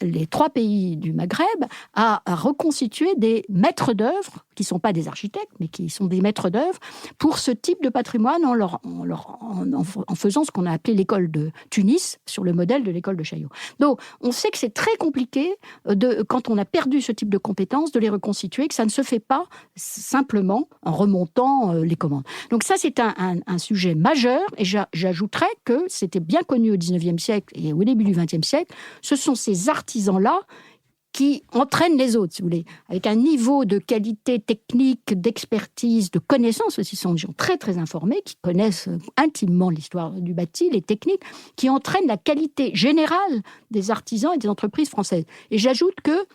les 3 pays du Maghreb à reconstituer des maîtres d'œuvre, qui ne sont pas des architectes, mais qui sont des maîtres d'œuvre, pour ce type de patrimoine en faisant ce qu'on a appelé l'école de Tunis, sur le modèle de l'école de Chaillot. Donc, on sait que c'est très compliqué, quand on a perdu ce type de compétences, de les reconstituer, que ça ne se fait pas simplement en remontant les commandes. Donc ça, c'est un sujet majeur, et j'ajouterais que c'était bien connu au XIXe siècle et au début du XXe siècle, ce sont ces artisans-là qui entraînent les autres, si vous voulez, avec un niveau de qualité technique, d'expertise, de connaissance aussi. Ce sont des gens très, très informés, qui connaissent intimement l'histoire du bâti, les techniques, qui entraînent la qualité générale des artisans et des entreprises françaises. Et j'ajoute que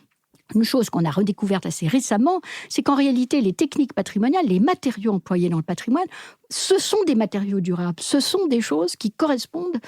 une chose qu'on a redécouverte assez récemment, c'est qu'en réalité, les techniques patrimoniales, les matériaux employés dans le patrimoine, ce sont des matériaux durables, ce sont des choses qui correspondent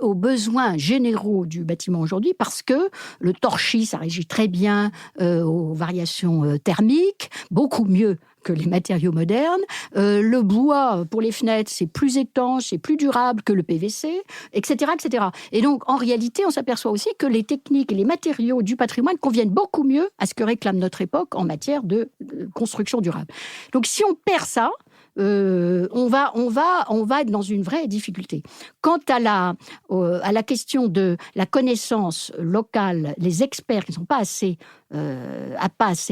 aux besoins généraux du bâtiment aujourd'hui, parce que le torchis, ça régit très bien aux variations thermiques, beaucoup mieux que les matériaux modernes. Le bois, pour les fenêtres, c'est plus étanche, c'est plus durable que le PVC, etc., etc. Et donc, en réalité, on s'aperçoit aussi que les techniques et les matériaux du patrimoine conviennent beaucoup mieux à ce que réclame notre époque en matière de construction durable. Donc, si on perd ça, on va être dans une vraie difficulté. Quant à la question de la connaissance locale, les experts qui ne sont pas assez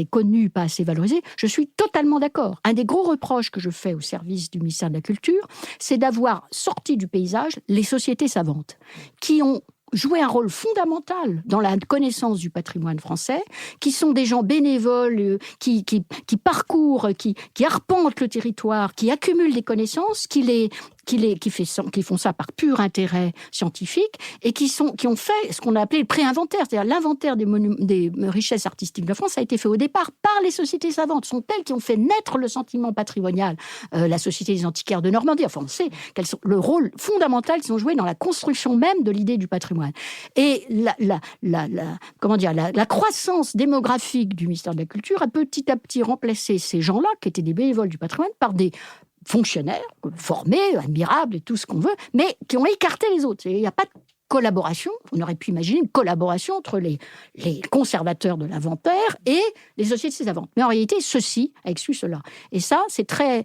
connus, pas assez valorisés, je suis totalement d'accord. Un des gros reproches que je fais au service du ministère de la Culture, c'est d'avoir sorti du paysage les sociétés savantes, qui ont jouer un rôle fondamental dans la connaissance du patrimoine français, qui sont des gens bénévoles, qui parcourent, qui arpentent le territoire, qui accumulent des connaissances, qui font ça par pur intérêt scientifique et qui ont fait ce qu'on a appelé le pré-inventaire, c'est-à-dire l'inventaire des richesses artistiques de la France. Ça a été fait au départ par les sociétés savantes. Ce sont elles qui ont fait naître le sentiment patrimonial. La Société des antiquaires de Normandie, enfin on sait le rôle fondamental qu'ils ont joué dans la construction même de l'idée du patrimoine. Et la croissance démographique du ministère de la Culture a petit à petit remplacé ces gens-là, qui étaient des bénévoles du patrimoine, par des fonctionnaires formés, admirables et tout ce qu'on veut, mais qui ont écarté les autres. Il n'y a pas de collaboration. On aurait pu imaginer une collaboration entre les conservateurs de l'inventaire et les sociétés savantes. Mais en réalité, ceci a exclu cela. Et ça, c'est très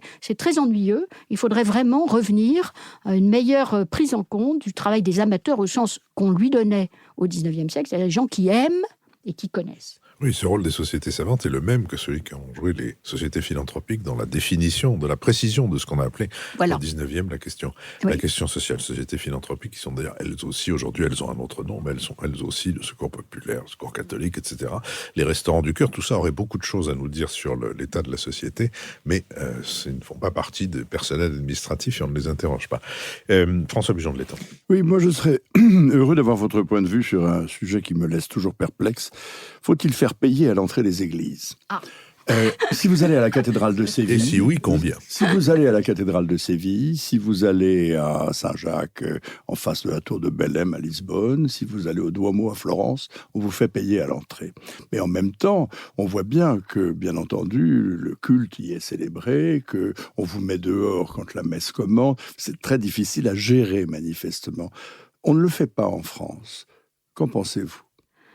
ennuyeux. Il faudrait vraiment revenir à une meilleure prise en compte du travail des amateurs au sens qu'on lui donnait au XIXe siècle, c'est-à-dire les gens qui aiment et qui connaissent. Oui, ce rôle des sociétés savantes est le même que celui qu'ont joué les sociétés philanthropiques dans la définition, de la précision de ce qu'on a appelé au 19e la question sociale. Sociétés philanthropiques qui sont d'ailleurs, elles aussi, aujourd'hui, elles ont un autre nom, mais elles sont elles aussi le secours populaire, le secours catholique, etc. Les restaurants du cœur, tout ça aurait beaucoup de choses à nous dire sur l'état de la société, mais ils ne font pas partie des personnels administratifs et on ne les interroge pas. François Bujon de l'Étang. Oui, moi je serais heureux d'avoir votre point de vue sur un sujet qui me laisse toujours perplexe. Faut-il faire payer à l'entrée des églises ? Si vous allez à la cathédrale de Séville... Et si oui, combien ? Si vous allez à la cathédrale de Séville, si vous allez à Saint-Jacques, en face de la tour de Belém à Lisbonne, si vous allez au Duomo à Florence, on vous fait payer à l'entrée. Mais en même temps, on voit bien que, bien entendu, le culte y est célébré, qu'on vous met dehors quand la messe commence. C'est très difficile à gérer, manifestement. On ne le fait pas en France. Qu'en pensez-vous ?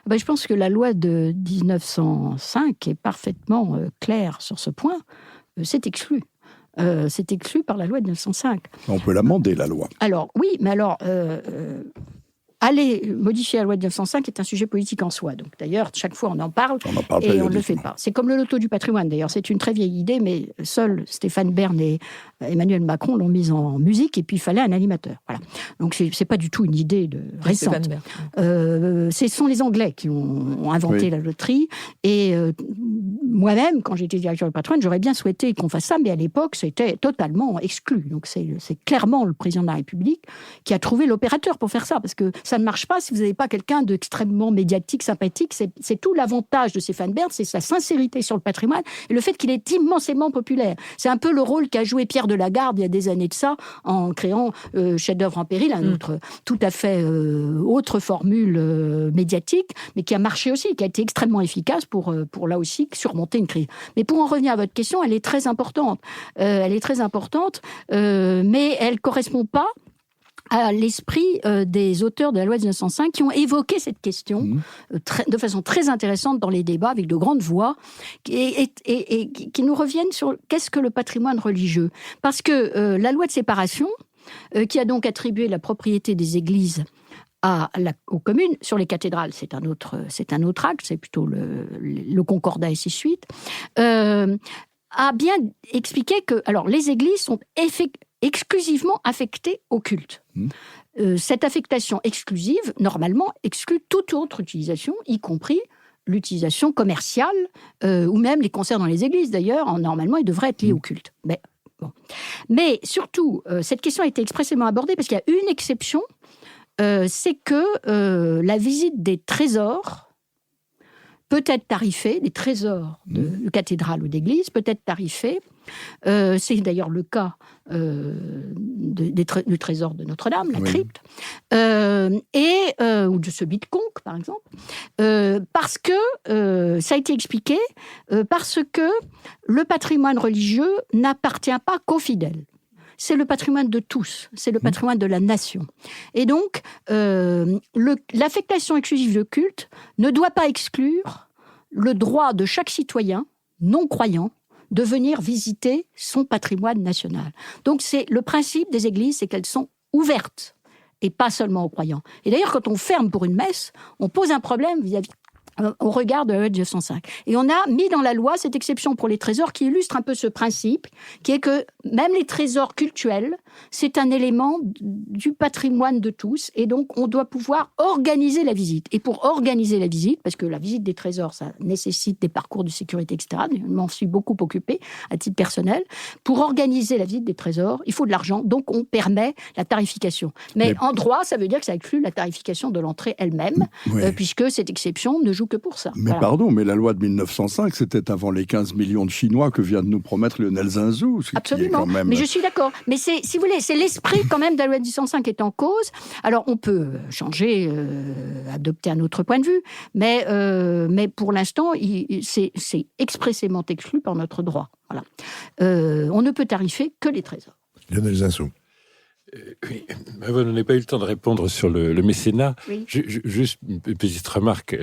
Je pense que la loi de 1905 est parfaitement claire sur ce point. C'est exclu. C'est exclu par la loi de 1905. On peut l'amender, la loi. Alors, oui, mais alors... aller modifier la loi de 1905 est un sujet politique en soi. Donc, d'ailleurs, chaque fois, on en parle et on ne le fait pas. C'est comme le loto du patrimoine, d'ailleurs. C'est une très vieille idée, mais seuls Stéphane Bern et Emmanuel Macron l'ont mise en musique, et puis il fallait un animateur. Voilà. Donc, c'est pas du tout une idée récente. Ce sont les Anglais qui ont inventé la loterie. Et moi-même, quand j'étais directeur du patrimoine, j'aurais bien souhaité qu'on fasse ça, mais à l'époque, c'était totalement exclu. Donc, c'est clairement le président de la République qui a trouvé l'opérateur pour faire ça, parce que ça ne marche pas si vous n'avez pas quelqu'un d'extrêmement médiatique, sympathique. C'est tout l'avantage de Stéphane Bern, c'est sa sincérité sur le patrimoine et le fait qu'il est immensément populaire. C'est un peu le rôle qu'a joué Pierre de Lagarde il y a des années de ça, en créant Chef-d'œuvre en péril, un autre tout à fait autre formule médiatique, mais qui a marché aussi, qui a été extrêmement efficace pour là aussi surmonter une crise. Mais pour en revenir à votre question, elle est très importante. Mais elle ne correspond pas à l'esprit des auteurs de la loi de 1905 qui ont évoqué cette question de façon très intéressante dans les débats avec de grandes voix et qui nous reviennent sur qu'est-ce que le patrimoine religieux. Parce que la loi de séparation, qui a donc attribué la propriété des églises aux communes, sur les cathédrales, c'est un autre acte, c'est plutôt le concordat et ainsi de suite, a bien expliqué que les églises sont exclusivement affectées au culte. Cette affectation exclusive, normalement, exclut toute autre utilisation, y compris l'utilisation commerciale, ou même les concerts dans les églises, d'ailleurs, normalement, ils devraient être liés au culte. Mais surtout, cette question a été expressément abordée parce qu'il y a une exception, c'est que la visite des trésors peut être tarifée, des trésors de cathédrales ou d'églises, peut être tarifée. C'est d'ailleurs le cas du trésor de Notre-Dame, la crypte, ou de celui de Conques, par exemple, parce que, ça a été expliqué, parce que le patrimoine religieux n'appartient pas qu'aux fidèles. C'est le patrimoine de tous, c'est le patrimoine de la nation. Et donc, l'affectation exclusive de culte ne doit pas exclure le droit de chaque citoyen non-croyant de venir visiter son patrimoine national. Donc, c'est le principe des églises, c'est qu'elles sont ouvertes et pas seulement aux croyants. Et d'ailleurs, quand on ferme pour une messe, on pose un problème vis-à-vis au regard de la loi de 1905. Et on a mis dans la loi cette exception pour les trésors qui illustre un peu ce principe, qui est que même les trésors cultuels, c'est un élément du patrimoine de tous, et donc on doit pouvoir organiser la visite. Et pour organiser la visite, parce que la visite des trésors, ça nécessite des parcours de sécurité, etc., je m'en suis beaucoup occupée à titre personnel, pour organiser la visite des trésors, il faut de l'argent, donc on permet la tarification. Mais en droit, ça veut dire que ça inclut la tarification de l'entrée elle-même, puisque cette exception ne joue que pour ça. Mais pardon, mais la loi de 1905, c'était avant les 15 millions de Chinois que vient de nous promettre Lionel Zinsou. Absolument, quand même... mais je suis d'accord. Mais si vous voulez, c'est l'esprit quand même de la loi de 1905 qui est en cause. Alors on peut changer, adopter un autre point de vue, mais pour l'instant, c'est expressément exclu par notre droit. Voilà. On ne peut tarifer que les trésors. Lionel Zinsou. Oui, vous n'avez pas eu le temps de répondre sur le mécénat. Oui. Juste une petite remarque.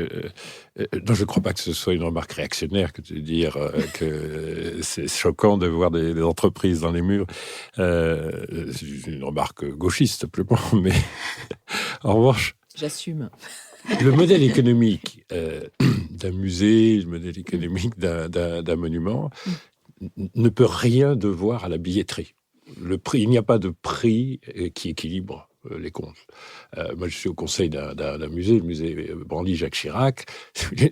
Non, je ne crois pas que ce soit une remarque réactionnaire que de dire que c'est choquant de voir des entreprises dans les murs. C'est une remarque gauchiste, simplement. Mais en revanche... J'assume. Le modèle économique d'un musée, le modèle économique d'un monument ne peut rien devoir à la billetterie. Il n'y a pas de prix qui équilibre les comptes. Moi, je suis au conseil d'un musée, le musée Branly-Jacques Chirac.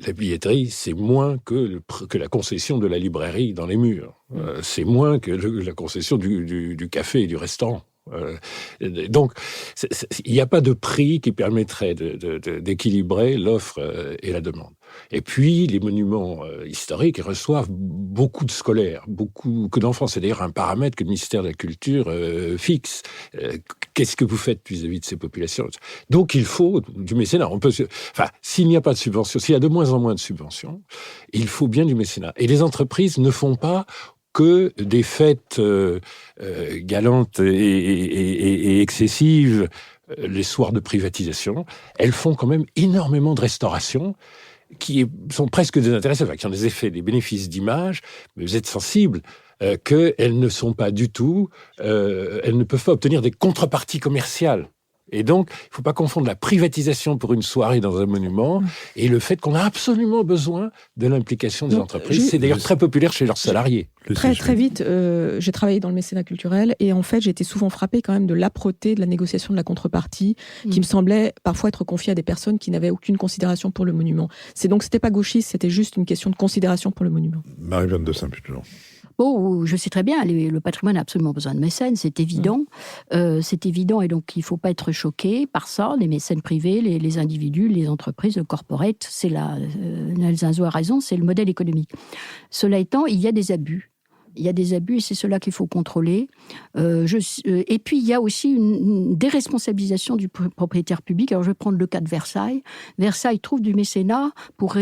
La billetterie, c'est moins que la concession de la librairie dans les murs. C'est moins que la concession du café et du restaurant. Donc, il n'y a pas de prix qui permettrait d'équilibrer l'offre et la demande. Et puis, les monuments historiques reçoivent beaucoup de scolaires, beaucoup d'enfants. C'est d'ailleurs un paramètre que le ministère de la Culture fixe. Qu'est-ce que vous faites vis-à-vis de ces populations ? Donc, il faut du mécénat. S'il n'y a pas de subvention, s'il y a de moins en moins de subventions, il faut bien du mécénat. Et les entreprises ne font pas que des fêtes galantes et excessives les soirs de privatisation. Elles font quand même énormément de restauration qui sont presque désintéressées, qui ont des effets, des bénéfices d'image, mais vous êtes sensible qu'elles ne sont pas du tout, elles ne peuvent pas obtenir des contreparties commerciales. Et donc, il ne faut pas confondre la privatisation pour une soirée dans un monument et le fait qu'on a absolument besoin de l'implication des entreprises. C'est d'ailleurs très populaire chez leurs salariés. Très vite, j'ai travaillé dans le mécénat culturel et en fait, j'ai été souvent frappée quand même de l'âpreté de la négociation de la contrepartie qui me semblait parfois être confiée à des personnes qui n'avaient aucune considération pour le monument. C'était pas gauchiste, c'était juste une question de considération pour le monument. Marie-Vonne de Saint-Pulgent. Oh, je sais très bien, le patrimoine a absolument besoin de mécènes, c'est évident. C'est évident et donc il ne faut pas être choqué par ça. Les mécènes privés, les individus, les entreprises, le corporate, Nelson a raison, c'est le modèle économique. Cela étant, il y a des abus. Il y a des abus et c'est cela qu'il faut contrôler. Et puis, il y a aussi une déresponsabilisation du propriétaire public. Alors, je vais prendre le cas de Versailles. Versailles trouve du mécénat pour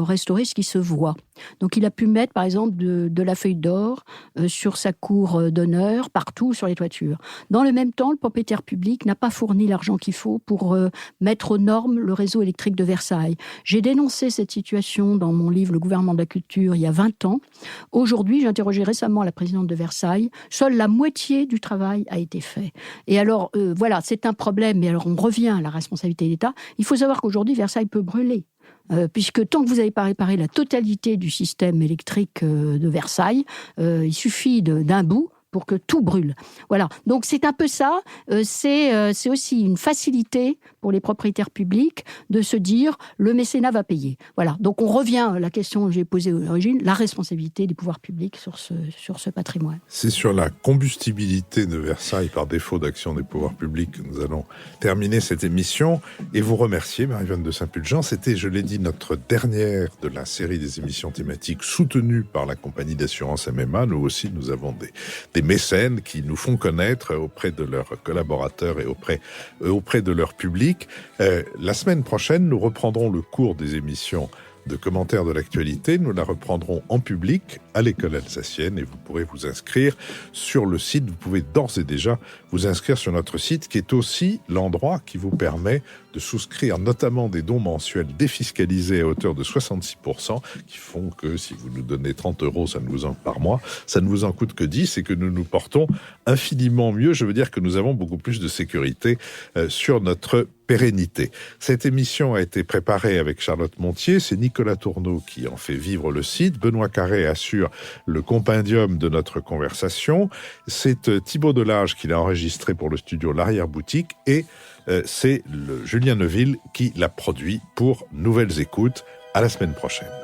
restaurer ce qui se voit. Donc, il a pu mettre, par exemple, de la feuille d'or sur sa cour d'honneur, partout sur les toitures. Dans le même temps, le propriétaire public n'a pas fourni l'argent qu'il faut pour mettre aux normes le réseau électrique de Versailles. J'ai dénoncé cette situation dans mon livre « Le gouvernement de la culture » il y a 20 ans. Aujourd'hui, j'ai interrogé récemment la présidente de Versailles. Seule la moitié du travail a été fait. Et alors, voilà, c'est un problème. Mais alors, on revient à la responsabilité de l'État. Il faut savoir qu'aujourd'hui, Versailles peut brûler. Puisque tant que vous n'avez pas réparé la totalité du système électrique de Versailles, il suffit d'un bout pour que tout brûle. Voilà. Donc c'est un peu ça. C'est aussi une facilité pour les propriétaires publics de se dire le mécénat va payer. Voilà. Donc on revient à la question que j'ai posée à l'origine, la responsabilité des pouvoirs publics sur ce patrimoine. C'est sur la combustibilité de Versailles par défaut d'action des pouvoirs publics que nous allons terminer cette émission et vous remercier, Marie-Vonne de Saint-Pulgent. C'était, je l'ai dit, notre dernière de la série des émissions thématiques soutenues par la compagnie d'assurance MMA. Nous aussi, nous avons des mécènes qui nous font connaître auprès de leurs collaborateurs et auprès de leur public. La semaine prochaine, nous reprendrons le cours des émissions de commentaires de l'actualité. Nous la reprendrons en public à l'école alsacienne et vous pourrez vous inscrire sur le site. Vous pouvez d'ores et déjà vous inscrire sur notre site qui est aussi l'endroit qui vous permet de souscrire notamment des dons mensuels défiscalisés à hauteur de 66% qui font que si vous nous donnez 30 € par mois, ça ne vous en coûte que 10 et que nous nous portons infiniment mieux. Je veux dire que nous avons beaucoup plus de sécurité sur notre pérennité. Cette émission a été préparée avec Charlotte Montier, c'est Nicolas Tourneau qui en fait vivre le site, Benoît Carré assure le compendium de notre conversation, c'est Thibaut Delage qui l'a enregistré pour le studio L'Arrière-Boutique et c'est Julien Neuville qui l'a produit pour Nouvelles Écoutes. À la semaine prochaine.